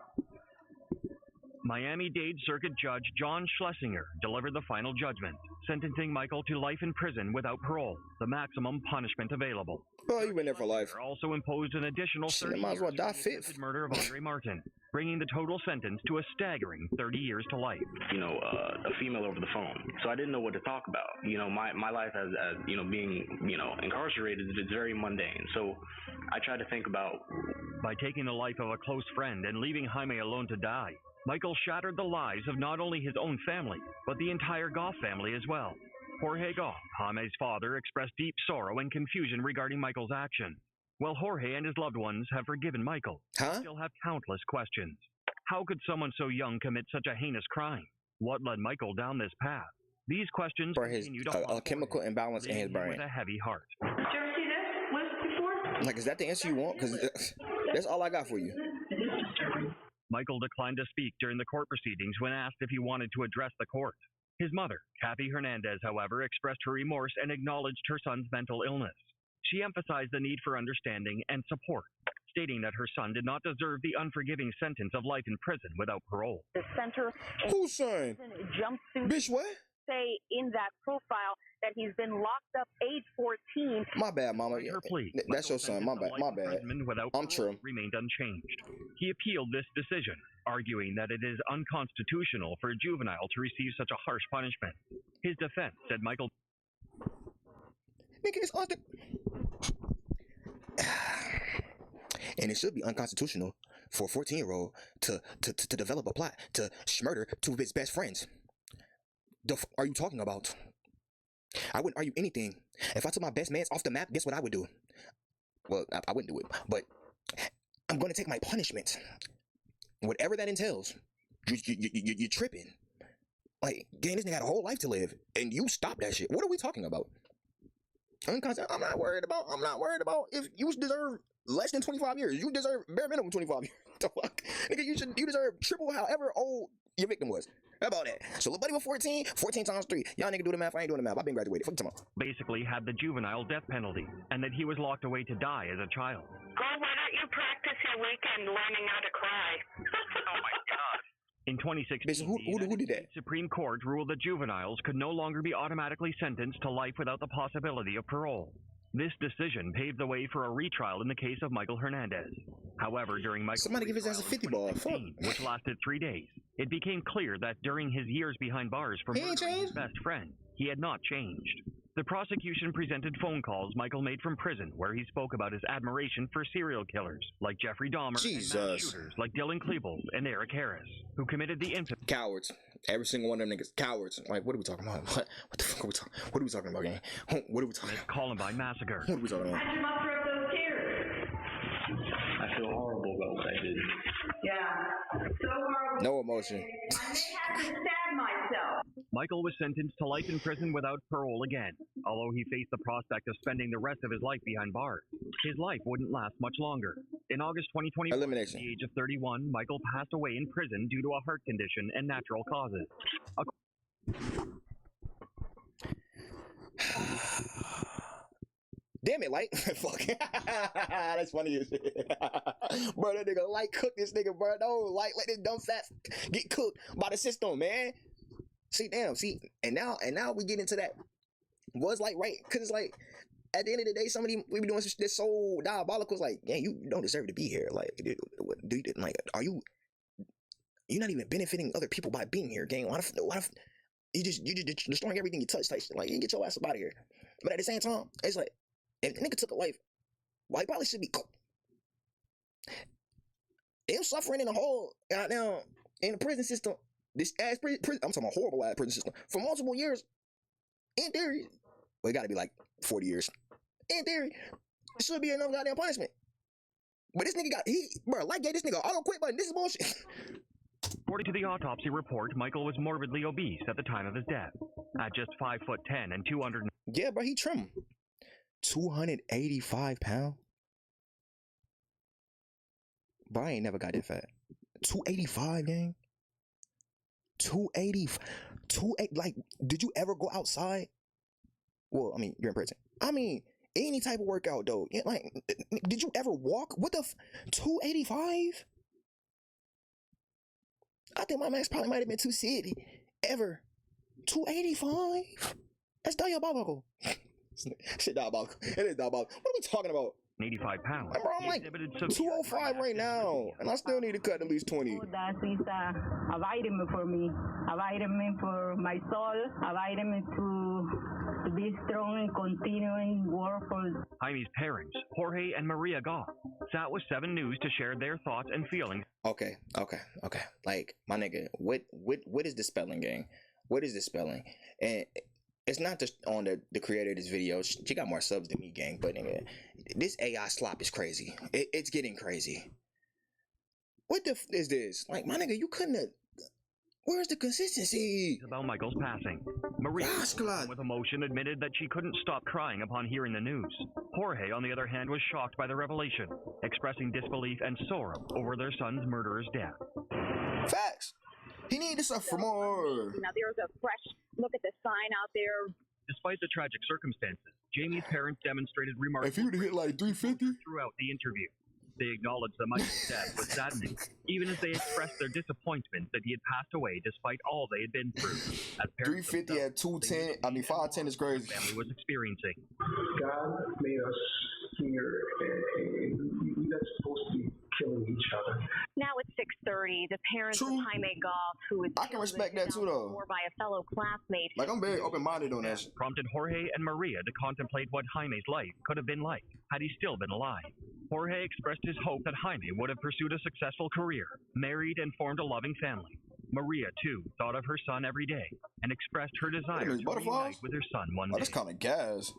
Miami-Dade Circuit Judge John Schlesinger delivered the final judgment, sentencing Michael to life in prison without parole, the maximum punishment available. Oh, you've been there for life. Also imposed an additional 30 years for the attempted murder of Andre Martin, bringing the total sentence to a staggering 30 years to life. You know, a female over the phone. So I didn't know what to talk about. You know, my life as you know, being, you know, incarcerated, it's very mundane. So I tried to think about... By taking the life of a close friend and leaving Jaime alone to die, Michael shattered the lives of not only his own family, but the entire Goff family as well. Jorge Goff, Jaime's father, expressed deep sorrow and confusion regarding Michael's actions. While Jorge and his loved ones have forgiven Michael, they still have countless questions. How could someone so young commit such a heinous crime? What led Michael down this path? These questions continue to haunt chemical imbalance in his brain. With a heavy heart. Did you ever see this list before? Like, is that the answer you want? Because that's all I got for you. Michael declined to speak during the court proceedings when asked if he wanted to address the court. His mother, Kathy Hernandez, however, expressed her remorse and acknowledged her son's mental illness. She emphasized the need for understanding and support, stating that her son did not deserve the unforgiving sentence of life in prison without parole. The center who's son? Jumpsuit. Bitch, what? Say in that profile that he's been locked up age 14. My bad, mama. Her plea, that's your son. My bad. My bad. I'm true. Remained unchanged. He appealed this decision, arguing that it is unconstitutional for a juvenile to receive such a harsh punishment. His defense said Michael... Nigga, it's and it should be unconstitutional for a 14-year-old to develop a plot to murder 2 of his best friends. The f are you talking about? I wouldn't argue anything. If I took my best mans off the map, guess what I would do? Well, I wouldn't do it, but I'm going to take my punishment. Whatever that entails. You're tripping. Like, gang, this nigga had a whole life to live, and you stop that shit. What are we talking about? I'm not worried about if you deserve less than 25 years. You deserve bare minimum 25 years. The fuck? Nigga, you deserve triple however old your victim was. How about that? So little buddy was 14 times 3. Y'all nigga do the math, I ain't doing the math. I've been graduated. Fuck tomorrow. Basically had the juvenile death penalty, and that he was locked away to die as a child. Girl, why don't you practice your weekend learning how to cry? Oh my God. In 2016, who did that? The Supreme Court ruled that juveniles could no longer be automatically sentenced to life without the possibility of parole. This decision paved the way for a retrial in the case of Michael Hernandez. However, during Michael's somebody give his ass a 50 ball, which lasted 3 days, it became clear that during his years behind bars for murdering his best friend, he had not changed. The prosecution presented phone calls Michael made from prison where he spoke about his admiration for serial killers like Jeffrey Dahmer and mass shooters like Dylan Klebold and Eric Harris, who committed the infamous... Cowards. Every single one of them niggas. Cowards. Like, what are we talking about? What the fuck are we talking about? What are we talking about, gang? What are we talking about? Columbine Massacre. What are we talking about? How'd you muster up those tears? I feel horrible about what I did. Yeah. So horrible. No emotion. I may have to stab myself. Michael was sentenced to life in prison without parole again, although he faced the prospect of spending the rest of his life behind bars. His life wouldn't last much longer. In August 2020, at the age of 31, Michael passed away in prison due to a heart condition and natural causes. Damn it, Light. Fuck. That's funny as shit. Bro, that nigga Light cooked this nigga, bro. No, Light let this dumb fat get cooked by the system, man. See, damn, see, and now we get into that. Was Light right? Cause it's like, at the end of the day, somebody we be doing this so diabolical. It's like, yeah, you don't deserve to be here. Like, are you? You're not even benefiting other people by being here, gang. What if you just destroying everything you touch? Like, you can get your ass up out of here. But at the same time, it's like, if the nigga took a life, well, he probably should be. Him suffering in a hole goddamn in the prison system. This ass prison, I'm talking about horrible ass prison system for multiple years. In theory, well, it got to be like 40 years. In theory, it should be enough goddamn punishment. But this nigga Light gave this nigga auto quit button. This is bullshit. According to the autopsy report, Michael was morbidly obese at the time of his death, at just 5'10" and 200. Yeah, bro, he trim. 285 pounds. Bro, I ain't never got that fat. 285, gang. 280. Like, did you ever go outside? Well, I mean, you're in prison. I mean, any type of workout, though. Yeah, like, did you ever walk? What the 285? I think my max probably might have been 260. Ever. 285? That's diabolical. Shit diabolical. It is diabolical. What are we talking about? 85 pounds. Bro, I'm like 205 right now, and I still need to cut at least 20. That is a vitamin for me, a vitamin for my soul, a vitamin to be strong and continuing work for. Jaime's parents, Jorge and Maria Goff, sat with 7 News to share their thoughts and feelings. Okay. Like, my nigga, what is the spelling, gang? What is the spelling? And it's not just on the creator of this video. She got more subs than me, gang. But nigga, this AI slop is crazy. It's getting crazy. What the f is this? Like, my nigga, you couldn't have. Where's the consistency? About Michael's passing, Maria, with emotion, admitted that she couldn't stop crying upon hearing the news. Jorge, on the other hand, was shocked by the revelation, expressing disbelief and sorrow over their son's murderer's death. Facts. He needed to suffer more. Now there's a fresh look at the sign out there. Despite the tragic circumstances, Jamie's parents demonstrated remarkable if you'd hit like 350 throughout the interview. They acknowledged that Michael's death was saddening, even as they expressed their disappointment that he had passed away despite all they had been through. As 350 at 210, I mean 510 is crazy. The family was experiencing. God made us here, and we're not supposed to be killing each other. Now it's 6:30. The parents of Jaime Goff, who was I can respect that too, though. By a fellow classmate. Like, I'm very open-minded on that. Prompted Jorge and Maria to contemplate what Jaime's life could have been like had he still been alive. Jorge expressed his hope that Jaime would have pursued a successful career, married, and formed a loving family. Maria, too, thought of her son every day and expressed her desire to reunite with her son one day. That's kind of gas.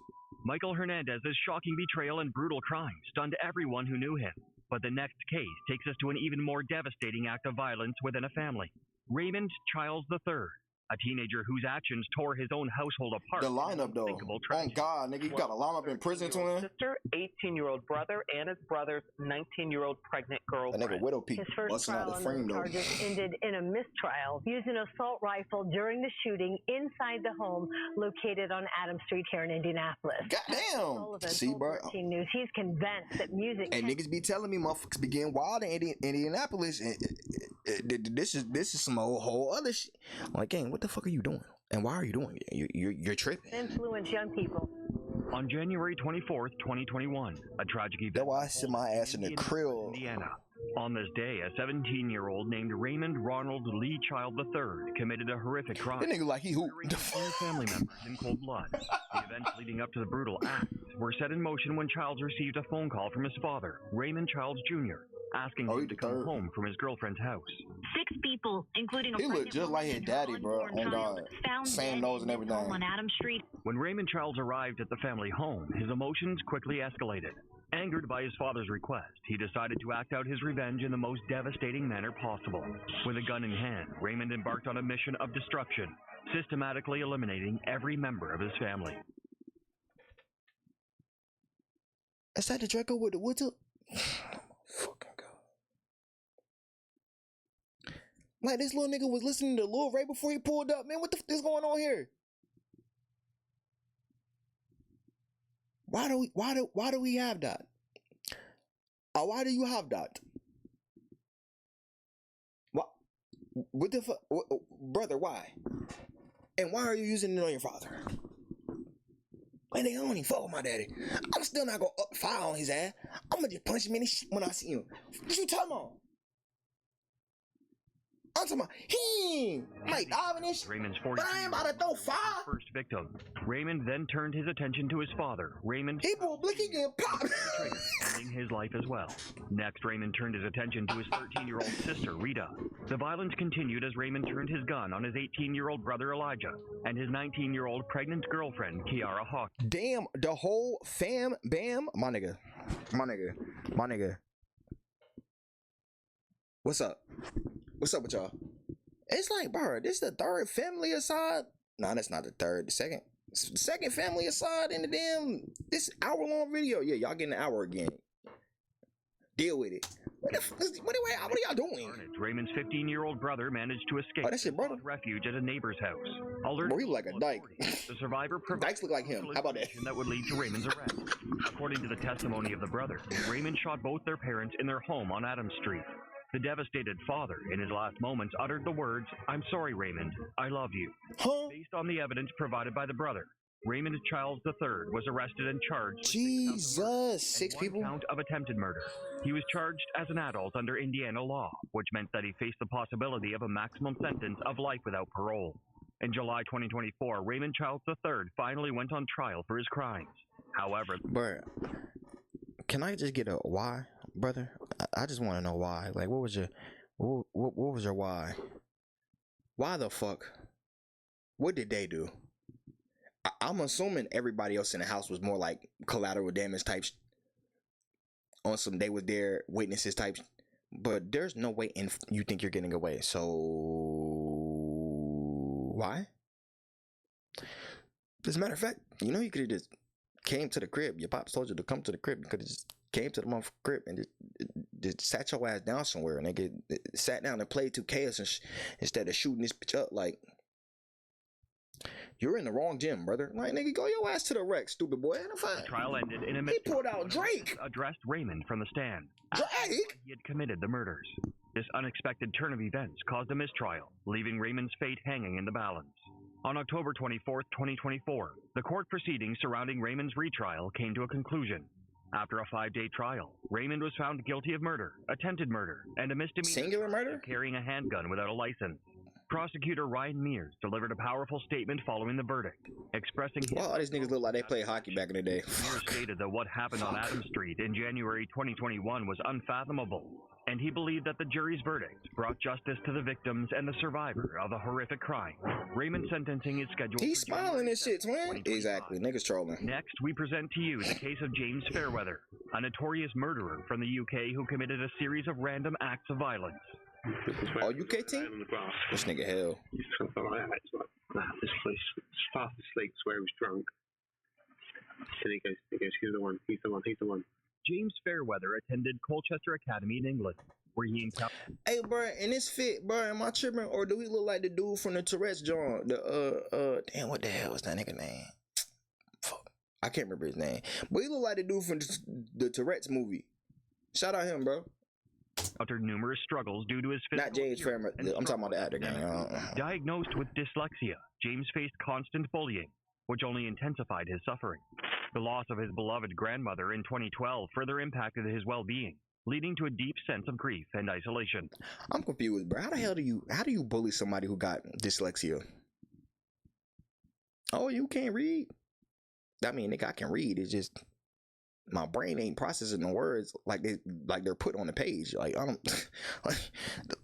Michael Hernandez's shocking betrayal and brutal crime stunned everyone who knew him. But the next case takes us to an even more devastating act of violence within a family. Raymond Childs III, a teenager whose actions tore his own household apart. The lineup, though. Oh, God, nigga, you got a lineup in prison to him? Sister, 18-year-old brother, and his brother's 19-year-old pregnant girlfriend. That nigga widow Pete. His first trial on the charges ended in a mistrial using an assault rifle during the shooting inside the home located on Adams Street here in Indianapolis. Goddamn! See, bro. News. He's convinced that music. And niggas be telling me motherfuckers be getting wild in Indianapolis. This is some whole other shit. Like, gang, what the fuck are you doing? And why are you doing it? You're tripping. Influence young people. On January 24th, 2021, a tragic event. That's why I sit my ass in the crib. Indiana. On this day, a 17-year-old named Raymond Ronald Lee Child III committed a horrific crime. That nigga like he who? Family members in cold blood. The events leading up to the brutal act were set in motion when Childs received a phone call from his father, Raymond Childs Jr., asking him to come home from his girlfriend's house. 6 people, including a he looked just like his daddy, bro. On God, same nose and everything. On Adams Street. When Raymond Childs arrived at the family home, his emotions quickly escalated. Angered by his father's request, he decided to act out his revenge in the most devastating manner possible. With a gun in hand, Raymond embarked on a mission of destruction, systematically eliminating every member of his family. Is that the Draco with the woods up? Fucking God. Like, this little nigga was listening to Lil Ray before he pulled up. Man, what the f is going on here? Why do we have that? Why do you have that? What the fuck, brother? Why? And why are you using it on your father? Like, they don't even fuck with my daddy. I'm still not gonna fire on his ass. I'm gonna just punch him in his shit when I see him. What you talking about? I'm talking about he might dive in this, Raymond's but I ain't about to throw fire. First victim. Raymond then turned his attention to his father. Raymond he blew blicky getting popped, ending his life as well. Next, Raymond turned his attention to his 13-year-old sister Rita. The violence continued as Raymond turned his gun on his 18-year-old brother Elijah and his 19-year-old pregnant girlfriend Kiara Hawk. Damn, the whole fam bam, my nigga. What's up? What's up with y'all? It's like, bro, this the third family aside. Nah, that's not the third. The second family aside in the damn this hour-long video. Yeah, y'all getting an hour again. Deal with it. What are y'all doing? Raymond's 15-year-old brother managed to escape. Oh, that's your brother? Refuge at a neighbor's house. Bro, he look like a dyke. The survivor dykes look like him. How about that? That would lead to Raymond's arrest. According to the testimony of the brother, Raymond shot both their parents in their home on Adams Street. The devastated father, in his last moments, uttered the words, "I'm sorry, Raymond. I love you." Huh? Based on the evidence provided by the brother, Raymond Childs III was arrested and charged. Jesus, 6 people? Count of attempted murder. He was charged as an adult under Indiana law, which meant that he faced the possibility of a maximum sentence of life without parole. In July 2024, Raymond Childs III finally went on trial for his crimes. However, bruh, can I just get a why, brother? I just want to know why. Like, what was your why? Why the fuck? What did they do? I'm assuming everybody else in the house was more like collateral damage types. On some, they was there witnesses types. But there's no way you think you're getting away. So why? As a matter of fact, you know, you could have just came to the crib. Your pops told you to come to the crib. You could have just came to the motherfucking crib and just sat your ass down somewhere and they sat down and played 2K instead of shooting this bitch up. Like, you're in the wrong gym, brother. Like, nigga, go your ass to the wreck, stupid boy. The trial ended in a he pulled out Drake. Addressed Raymond from the stand. Drake? He had committed the murders. This unexpected turn of events caused a mistrial, leaving Raymond's fate hanging in the balance. On October 24th, 2024, the court proceedings surrounding Raymond's retrial came to a conclusion. After a 5-day trial, Raymond was found guilty of murder, attempted murder, and a misdemeanor singular murder, carrying a handgun without a license. Prosecutor Ryan Mears delivered a powerful statement following the verdict, expressing well, all these niggas look like they played hockey back in the day. Mears stated that what happened on Adams Street in January 2021 was unfathomable, and he believed that the jury's verdict brought justice to the victims and the survivor of a horrific crime. Raymond's sentencing is scheduled. He's smiling and shit, twin. Exactly, niggas trolling. Next, we present to you the case of James Fairweather, a notorious murderer from the UK who committed a series of random acts of violence. Oh, UK team? This nigga hell. This place, fast asleep, swear he was drunk. And he goes, he's the one. James Fairweather attended Colchester Academy in England, where he encountered. Hey, bro, in this fit, bro, am I tripping, or do we look like the dude from the Tourette's joint? Damn, what the hell was that nigga name? Fuck, I can't remember his name, but he look like the dude from the Tourette's movie. Shout out him, bro. Encountered numerous struggles due to his physical. Not James Fairweather. I'm talking about the actor gang. Diagnosed with dyslexia, James faced constant bullying, which only intensified his suffering. The loss of his beloved grandmother in 2012 further impacted his well-being, leading to a deep sense of grief and isolation. I'm confused, bro. How do you bully somebody who got dyslexia? Oh, you can't read? I mean, nigga, I can read. It's just my brain ain't processing the words like they're put on the page. Like, I don't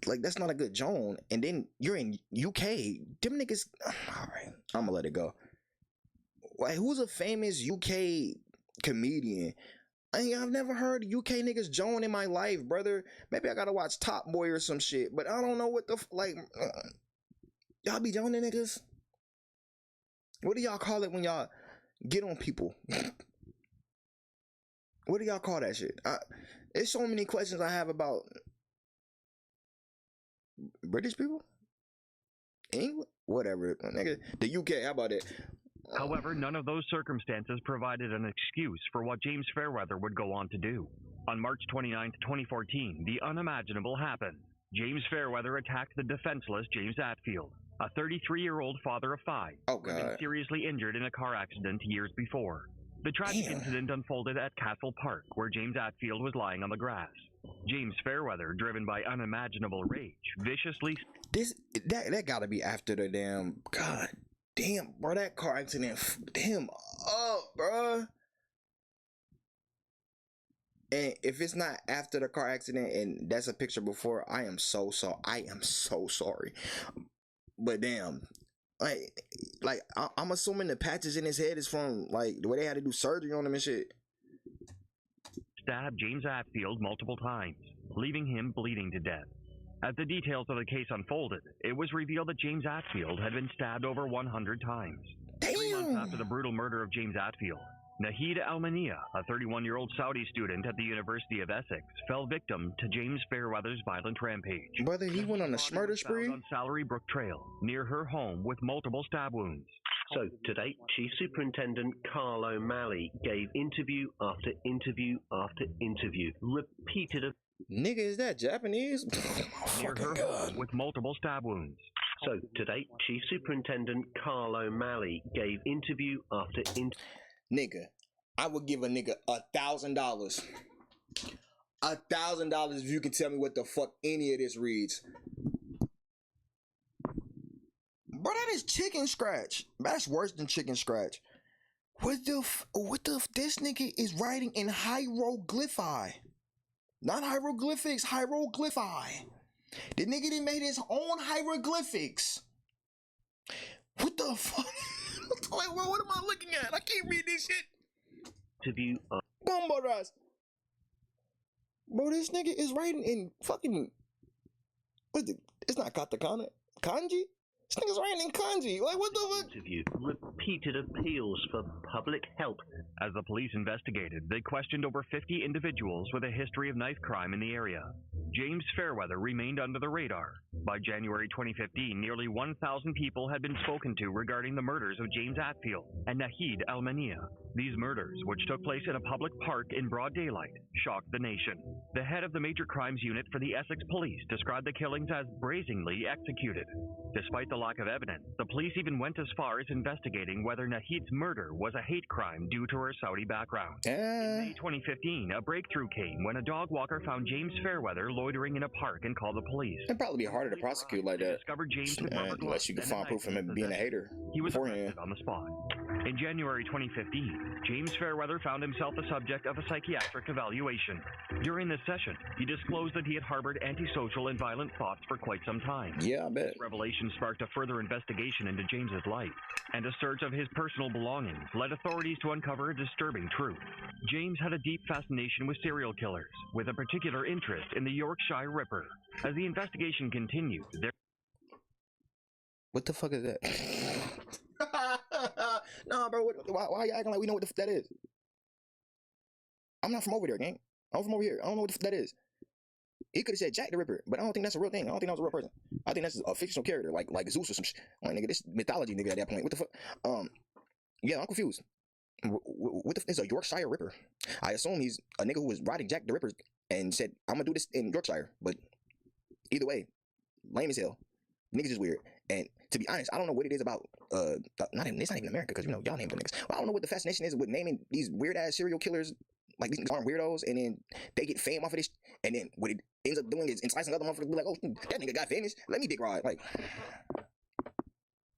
like that's not a good Joan. And then you're in UK. Them niggas. All right, I'm gonna let it go. Like, who's a famous UK comedian? I've never heard UK niggas Joan in my life, brother. Maybe I gotta watch Top Boy or some shit, but I don't know what the y'all be joining niggas. What do y'all call it when y'all get on people? What do y'all call that shit? There's so many questions I have about British people, England, whatever, nigga. The UK, how about it? However, none of those circumstances provided an excuse for what James Fairweather would go on to do. On March 29, 2014, the unimaginable happened. James Fairweather attacked the defenseless James Atfield, a 33-year-old father of 5 who had been seriously injured in a car accident years before. The tragic incident unfolded at Castle Park, where James Atfield was lying on the grass. James Fairweather, driven by unimaginable rage, viciously... That gotta be after the damn... God damn, bro, that car accident him up, bro. And if it's not after the car accident and that's a picture before, I am so sorry. But damn... Like I'm assuming the patches in his head is from like the way they had to do surgery on him and shit. Stabbed James Atfield multiple times, leaving him bleeding to death. As the details of the case unfolded, it was revealed that James Atfield had been stabbed over 100 times. Damn. 3 months after the brutal murder of James Atfield, Nahid Al-Mania, a 31-year-old Saudi student at the University of Essex, fell victim to James Fairweather's violent rampage. Brother, he went on a murder spree? On Salary Brook Trail, near her home, with multiple stab wounds. So, today, Chief Superintendent Carl O'Malley gave interview after interview after interview, repeated a... Nigga, is that Japanese? Near her home, with multiple stab wounds. So, today, Chief Superintendent Carl O'Malley gave interview after interview... Nigga, I would give a nigga $1,000. $1,000 if you can tell me what the fuck any of this reads. Bro, that is chicken scratch. That's worse than chicken scratch. What the this nigga is writing in hieroglyphi. Not hieroglyphics, hieroglyphi. The nigga that made his own hieroglyphics. What the fuck? Like, what am I looking at? I can't read this shit. Interview. Bombaras. Bro, this nigga is writing in fucking... It's not katakana. Kanji? This nigga's writing in kanji. Like, what the fuck? Interview. Repeated appeals for public help. As the police investigated, they questioned over 50 individuals with a history of knife crime in the area. James Fairweather remained under the radar. By January 2015, nearly 1,000 people had been spoken to regarding the murders of James Atfield and Nahid Al-Mania. These murders, which took place in a public park in broad daylight, shocked the nation. The head of the Major Crimes Unit for the Essex Police described the killings as brazenly executed. Despite the lack of evidence, the police even went as far as investigating whether Nahid's murder was a hate crime due to her Saudi background. In May 2015, a breakthrough came when a dog walker found James Fairweather loitering in a park and called the police. It'd probably be harder to prosecute like that. Discovered James unless you can find proof of him being a hater. He was arrested on the spot. In January 2015, James Fairweather found himself the subject of a psychiatric evaluation. During this session, he disclosed that he had harbored antisocial and violent thoughts for quite some time. Yeah, I bet. This revelation sparked a further investigation into James's life, and a search of his personal belongings led authorities to uncover a disturbing truth. James had a deep fascination with serial killers, with a particular interest in the Yorkshire Ripper. As the investigation continued, What the fuck is that? Nah, bro, why are you acting like we know what the fuck that is? I'm not from over there, gang. I'm from over here. I don't know what the fuck that is. He could have said Jack the Ripper, but I don't think that's a real thing. I don't think that was a real person. I think that's a fictional character, like Zeus or some shit. Like, nigga, this mythology nigga at that point. What the fuck? Yeah, I'm confused. What the f is a Yorkshire Ripper? I assume he's a nigga who was riding Jack the Ripper and said, I'm gonna do this in Yorkshire. But either way, lame as hell. Niggas is weird. And to be honest, I don't know what it is about, it's not even America, because, you know, y'all named them niggas. Well, I don't know what the fascination is with naming these weird-ass serial killers. Like, these niggas aren't weirdos, and then they get fame off of this, and then what it ends up doing is enticing other motherfuckers to be like, oh, that nigga got famous, let me dick ride. Like,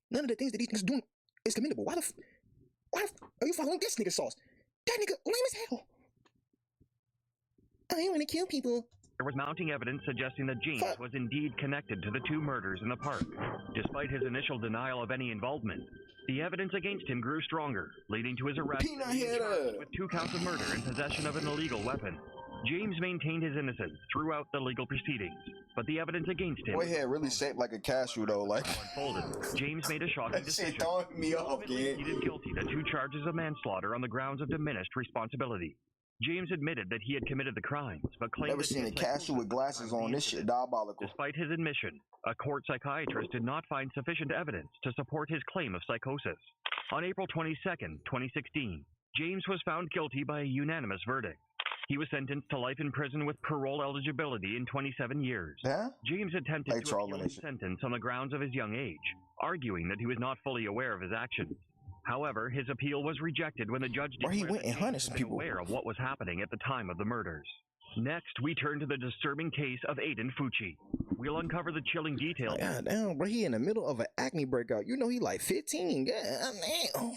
none of the things that these niggas doing is commendable. Why are you following this nigga sauce? That nigga lame as hell. I want to kill people. There was mounting evidence suggesting that James was indeed connected to the 2 murders in the park. Despite his initial denial of any involvement, the evidence against him grew stronger, leading to his arrest with 2 counts of murder and possession of an illegal weapon. James maintained his innocence throughout the legal proceedings, but the evidence against him... Boy, head really shaped like a cashew, though. Like, James made a shocking decision. Throwing me off, He pleaded guilty to 2 charges of manslaughter on the grounds of diminished responsibility. James admitted that he had committed the crimes, but claimed Never that he seen a had cashew with glasses on. This shit diabolical. Despite his admission, a court psychiatrist did not find sufficient evidence to support his claim of psychosis. On April 22, 2016, James was found guilty by a unanimous verdict. He was sentenced to life in prison with parole eligibility in 27 years. Huh? James attempted to appeal his sentence on the grounds of his young age, arguing that he was not fully aware of his actions. However, his appeal was rejected when the judge declared he went and hunted some people. aware of what was happening at the time of the murders. Next, we turn to the disturbing case of Aiden Fucci. We'll uncover the chilling details. God damn, bro, he in the middle of an acne breakout. You know he like 15. God damn.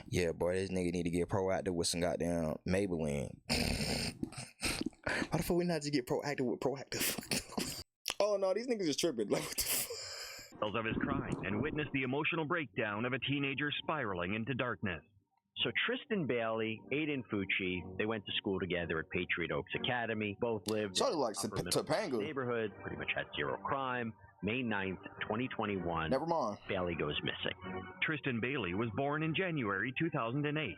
Yeah, boy, this nigga need to get proactive with some goddamn Maybelline. Why the fuck we not just get proactive with proactive? Oh no, these niggas is tripping. Like, what the fuck? Of his crime and witness the emotional breakdown of a teenager spiraling into darkness. So Tristan Bailey, Aiden Fucci, they went to school together at Patriot Oaks Academy. Both lived in like the neighborhood, pretty much had zero crime. May 9th, 2021. Never mind. Bailey goes missing. Tristan Bailey was born in January 2008.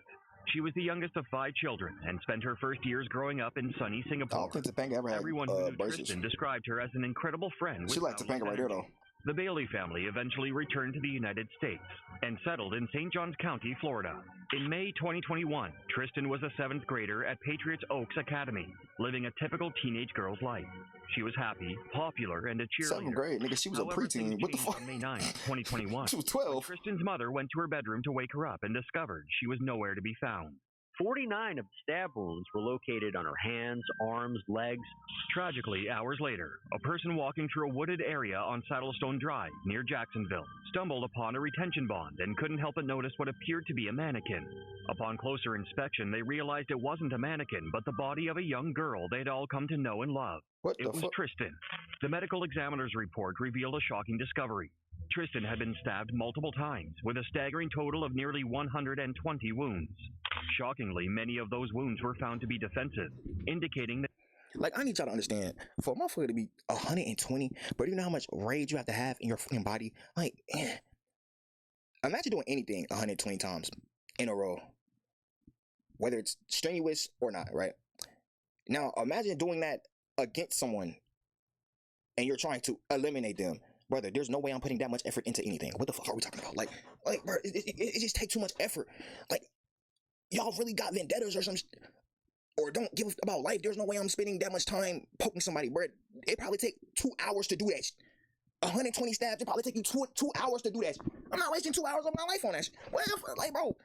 She was the youngest of 5 children and spent her first years growing up in sunny Singapore. I don't think Topanga ever had Everyone who knew braces. Tristan described her as an incredible friend. She like Topanga right there, though. The Bailey family eventually returned to the United States and settled in St. Johns County, Florida. In May 2021, Tristan was a 7th grader at Patriot Oaks Academy, living a typical teenage girl's life. She was happy, popular, and a cheerleader. 7th grade, nigga, she was a preteen. What the fuck? On May 9, 2021, she was 12. Tristan's mother went to her bedroom to wake her up and discovered she was nowhere to be found. 49 of the stab wounds were located on her hands, arms, legs. Tragically, hours later, a person walking through a wooded area on Saddlestone Drive near Jacksonville stumbled upon a retention bond and couldn't help but notice what appeared to be a mannequin. Upon closer inspection, they realized it wasn't a mannequin, but the body of a young girl they'd all come to know and love. It was Tristan. The medical examiner's report revealed a shocking discovery. Tristan had been stabbed multiple times, with a staggering total of nearly 120 wounds. Shockingly, many of those wounds were found to be defensive, indicating that... Like, I need y'all to understand, for a motherfucker to be 120, but you know how much rage you have to have in your fucking body? Like, imagine doing anything 120 times in a row, whether it's strenuous or not, right? Now, imagine doing that against someone, and you're trying to eliminate them. Brother, there's no way I'm putting that much effort into anything. What the fuck are we talking about? Like, bro, it just takes too much effort. Like, y'all really got vendettas or some or don't give about life. There's no way I'm spending that much time poking somebody, bro. It probably take 2 hours to do that. 120 stabs, it probably take you two hours to do that. I'm not wasting 2 hours of my life on that. What the fuck? Like, bro,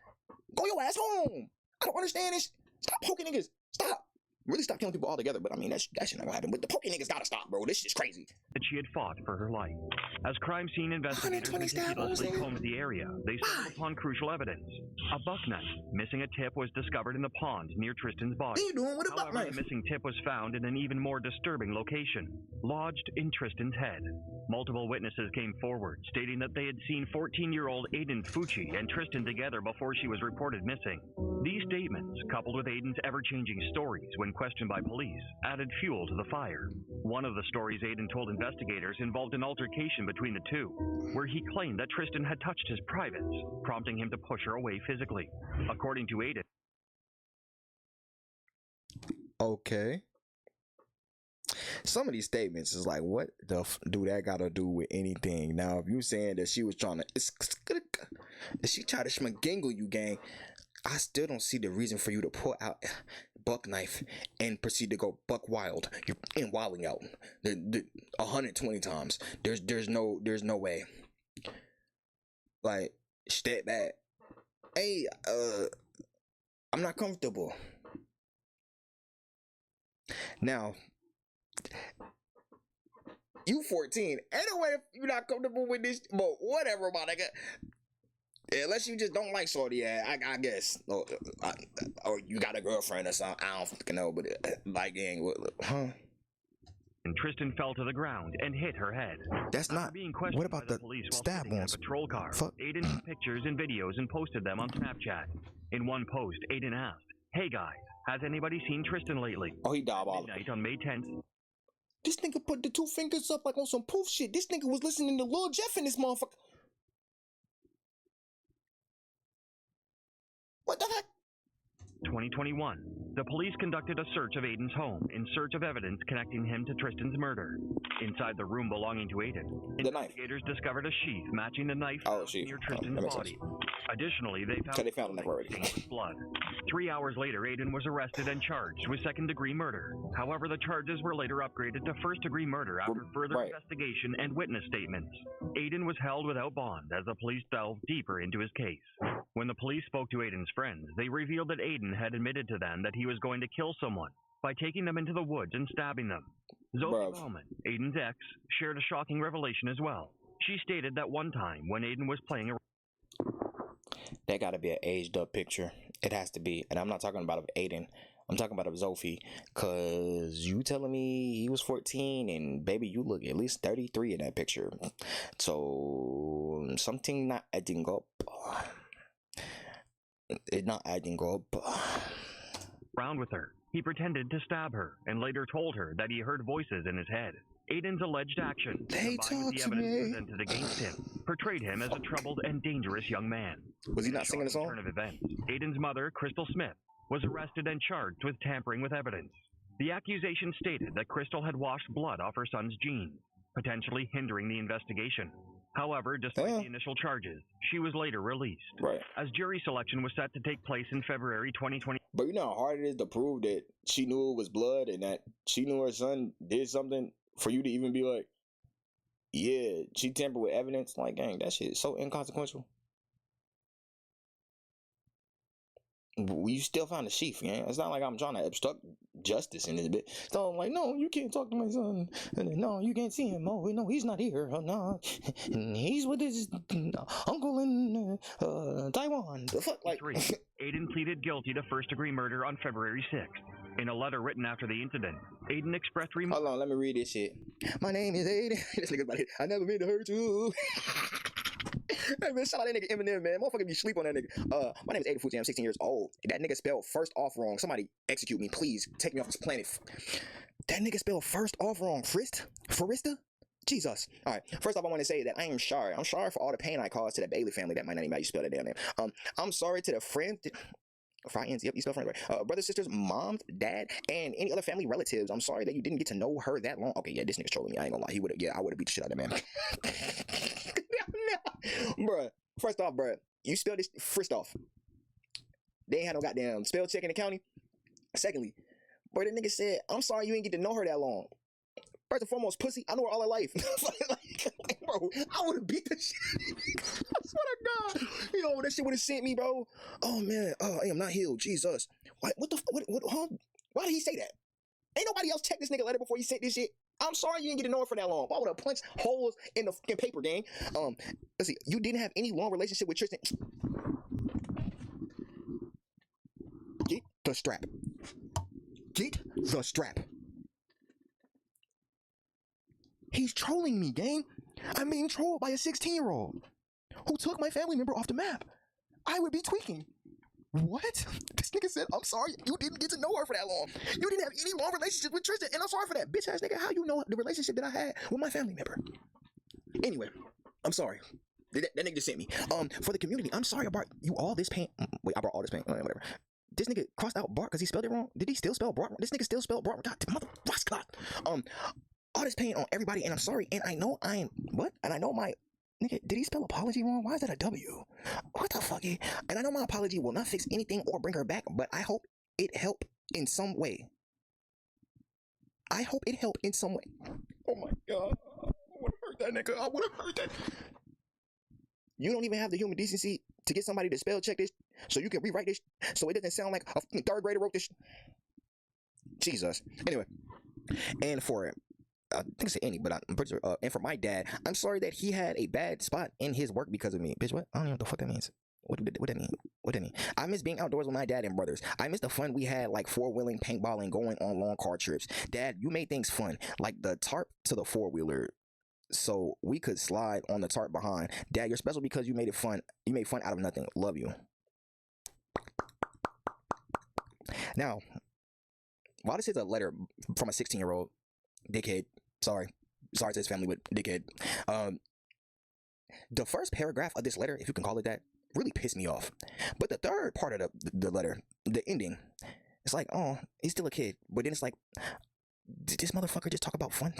go your ass home. I don't understand this. Stop poking niggas. Stop. Really stop killing people altogether, but I mean, that shit not gonna happen. But the poking niggas gotta stop, bro. This is crazy. That she had fought for her life. As crime scene investigators meticulously combed the area, they stumbled upon crucial evidence. A buck knife missing a tip was discovered in the pond near Tristan's body. What are you doing with a buck knife? The missing tip was found in an even more disturbing location, lodged in Tristan's head. Multiple witnesses came forward, stating that they had seen 14-year-old Aiden Fucci and Tristan together before she was reported missing. These statements, coupled with Aiden's ever-changing stories when questioned by police, added fuel to the fire. One of the stories Aiden told investigators involved an altercation between the two, where he claimed that Tristan had touched his privates, prompting him to push her away physically. According to Aiden. Okay. Some of these statements is like, what the do that gotta do with anything? Now, if you saying that she was trying to, she tried to schmagingle you, gang, I still don't see the reason for you to pull out buck knife and proceed to go buck wild. You're in wilding out 120 times. There's no way. Like, step back. Hey, I'm not comfortable. Now, you 14. Anyway, if you're not comfortable with this, but whatever, my nigga. Unless you just don't like shorty, I guess. Or you got a girlfriend or something. I don't fucking know, but like, huh? And Tristan fell to the ground and hit her head. That's not. What about the stab wounds? Patrol car. Aiden took pictures and videos and posted them on Snapchat. In one post, Aiden asked, "Hey guys, has anybody seen Tristan lately?" Oh, he died At midnight on May 10th. This nigga put the 2 fingers up like on some poof shit. This nigga was listening to Lil Jeff in this motherfucker. What the heck? 2021, the police conducted a search of Aiden's home in search of evidence connecting him to Tristan's murder. Inside the room belonging to Aiden, investigators discovered a sheath matching the knife near Tristan's body. Additionally, they found a knife stained with blood. 3 hours later, Aiden was arrested and charged with second-degree murder. However, the charges were later upgraded to first-degree murder after further investigation and witness statements. Aiden was held without bond as the police delved deeper into his case. When the police spoke to Aiden's friends, they revealed that Aiden had admitted to them that he was going to kill someone by taking them into the woods and stabbing them. Zoe Bowman, Aiden's ex, shared a shocking revelation as well. She stated that one time when Aiden was playing a... That gotta be an aged up picture. It has to be. And I'm not talking about of Aiden. I'm talking about of Zophie. Cause you telling me he was 14 and baby, you look at least 33 in that picture. So something not adding up. It's not adding up. Around with her. He pretended to stab her and later told her that he heard voices in his head. Aiden's alleged action, combined with the evidence presented against him, portrayed him as a troubled and dangerous young man. Was he not singing a song? Turn of events, Aiden's mother, Crystal Smith, was arrested and charged with tampering with evidence. The accusation stated that Crystal had washed blood off her son's jeans, potentially hindering the investigation. However, despite the initial charges, she was later released. As jury selection was set to take place in February 2020. But you know how hard it is to prove that she knew it was blood and that she knew her son did something for you to even be like, yeah, she tampered with evidence? Like, dang, that shit is so inconsequential. We still found the sheath, man. It's not like I'm trying to obstruct justice in this bit. So I'm like, no, you can't talk to my son. No, you can't see him. Oh, no, he's not here. Oh, no, he's with his uncle in Taiwan. The fuck, like. Aiden pleaded guilty to first-degree murder on February 6th. In a letter written after the incident, Aiden expressed remorse. Hold on, let me read this shit. My name is Aiden. This nigga's about it. I never meant to hurt you. Hey man, shout out that nigga Eminem, man. Motherfucker be sleep on that nigga. My name is Aiden Fuji. I'm 16 years old. That nigga spelled first off wrong. Somebody execute me, please. Take me off this planet. That nigga spelled first off wrong. Forista? Jesus. All right. First off, I want to say that I am sorry. I'm sorry for all the pain I caused to the Bailey family. That might not even how you spell that damn name. I'm sorry to the friend. Friends, yep, you spell friends right. Brothers, sisters, moms, dad, and any other family relatives. I'm sorry that you didn't get to know her that long. Okay, yeah, this nigga's trolling me. I ain't gonna lie. He would have, I would have beat the shit out of that man. Bruh, first off, bruh, you spelled this first off. They ain't had no goddamn spell check in the county. Secondly, bro, the nigga said, I'm sorry you ain't get to know her that long. First and foremost, pussy, I know her all her life. like, bro, I would have beat the shit. I swear to God. You know, that shit would have sent me, bro. Oh, man. Oh, I am not healed. Jesus. What the, huh? Why did he say that? Ain't nobody else checked this nigga letter before he sent this shit. I'm sorry you didn't get to know her for that long. Why would I punch holes in the fucking paper, gang? Let's see. You didn't have any long relationship with Tristan. Get the strap. Get the strap. He's trolling me, gang. I'm being trolled by a 16-year-old who took my family member off the map. I would be tweaking. What? This nigga said, I'm sorry, you didn't get to know her for that long. You didn't have any long relationship with Tristan, and I'm sorry for that. Bitch ass nigga, how you know the relationship that I had with my family member? Anyway, I'm sorry. That nigga just sent me. For the community, I'm sorry I brought you all this pain. Wait, I brought all this pain. Whatever. This nigga crossed out Bart because he spelled it wrong. Did he still spell Bart? This nigga still spelled Bart. God, mother, all this pain on everybody, and I'm sorry, and I know I'm what? And I know my nigga, did he spell apology wrong? Why is that a W? What the fuck? And I know my apology will not fix anything or bring her back, but I hope it helped in some way. I hope it helped in some way. Oh my God. I would have hurt that nigga. I would have hurt that. You don't even have the human decency to get somebody to spell check this so you can rewrite this so it doesn't sound like a third grader wrote this. Jesus. Anyway, and for I think it's any, but I'm pretty sure. And for my dad, I'm sorry that he had a bad spot in his work because of me. Bitch, what? I don't know what the fuck that means. What that mean? What that mean? I miss being outdoors with my dad and brothers. I miss the fun we had, like four-wheeling, paintballing, going on long car trips. Dad, you made things fun, like the tarp to the four-wheeler, so we could slide on the tarp behind. Dad, you're special because you made it fun. You made fun out of nothing. Love you. Now, while this is a letter from a 16-year-old dickhead, sorry to his family, but dickhead. The first paragraph of this letter, if you can call it that, really pissed me off. But the third part of the letter, the ending, it's like, oh, he's still a kid. But then it's like, did this motherfucker just talk about fun?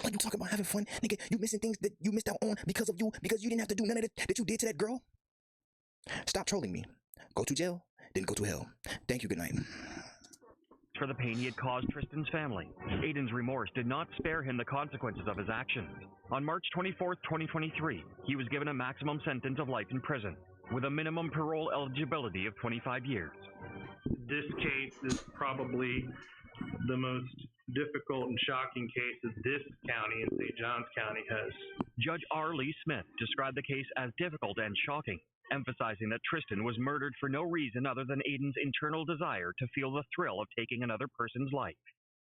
Like, you talk about having fun? Nigga, you missing things that you missed out on because of you, because you didn't have to do none of it that you did to that girl? Stop trolling me. Go to jail, then go to hell. Thank you, good night. For the pain he had caused Tristan's family, Aiden's remorse did not spare him the consequences of his actions. On March 24th, 2023, he was given a maximum sentence of life in prison, with a minimum parole eligibility of 25 years. This case is probably the most difficult and shocking case that this county and St. Johns County has. Judge R. Lee Smith described the case as difficult and shocking, emphasizing that Tristan was murdered for no reason other than Aiden's internal desire to feel the thrill of taking another person's life.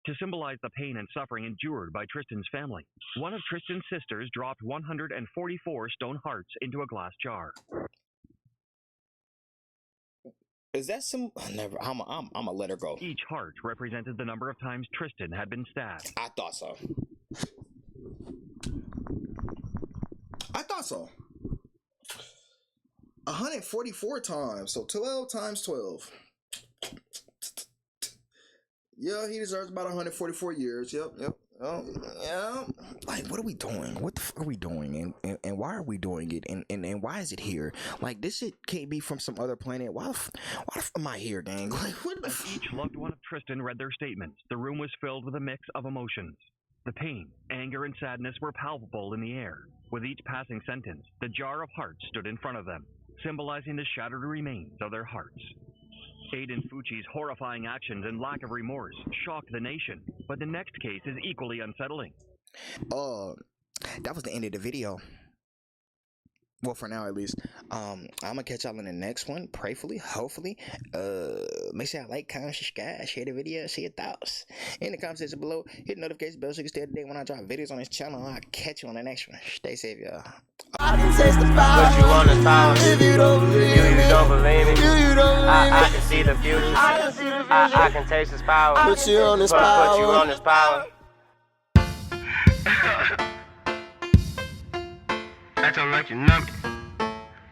To symbolize the pain and suffering endured by Tristan's family, one of Tristan's sisters dropped 144 stone hearts into a glass jar. Is that some? Never. I'ma let her go. Each heart represented the number of times Tristan had been stabbed. I thought so. I thought so. 144 times, so 12 times 12. Yeah, he deserves about 144 years. Yep. Yeah. Like, what are we doing? What the fuck are we doing? And why are we doing it? And why is it here? Like, this shit can't be from some other planet. Why the fuck am I here, gang? Like, what the As each loved one of Tristan read their statements, the room was filled with a mix of emotions. The pain, anger, and sadness were palpable in the air. With each passing sentence, the jar of hearts stood in front of them, symbolizing the shattered remains of their hearts. Aiden Fucci's horrifying actions and lack of remorse shocked the nation, but the next case is equally unsettling. That was the end of the video. Well, for now at least. I'm gonna catch y'all in the next one, prayerfully, hopefully. Make sure y'all like, comment, subscribe, share the video, share your thoughts in the comment section below. Hit the notification bell so you can stay up to date when I drop videos on this channel. I'll catch you on the next one. Stay safe, y'all. I can taste the power, but you want this power. If you don't believe it, I can see the future. I can taste this power. Put you on this power. Put you on this power. Acting like you know me.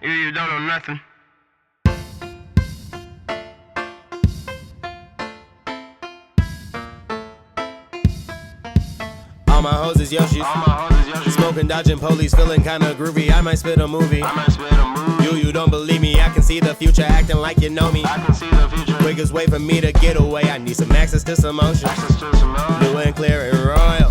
You don't know nothing. All my hoes is Yoshi's. Smoking, dodging police, feeling kinda groovy. I might spit a movie. You don't believe me, I can see the future, acting like you know me. I can see the future. Quickest way for me to get away, I need some access to some motion. New and clear and royal.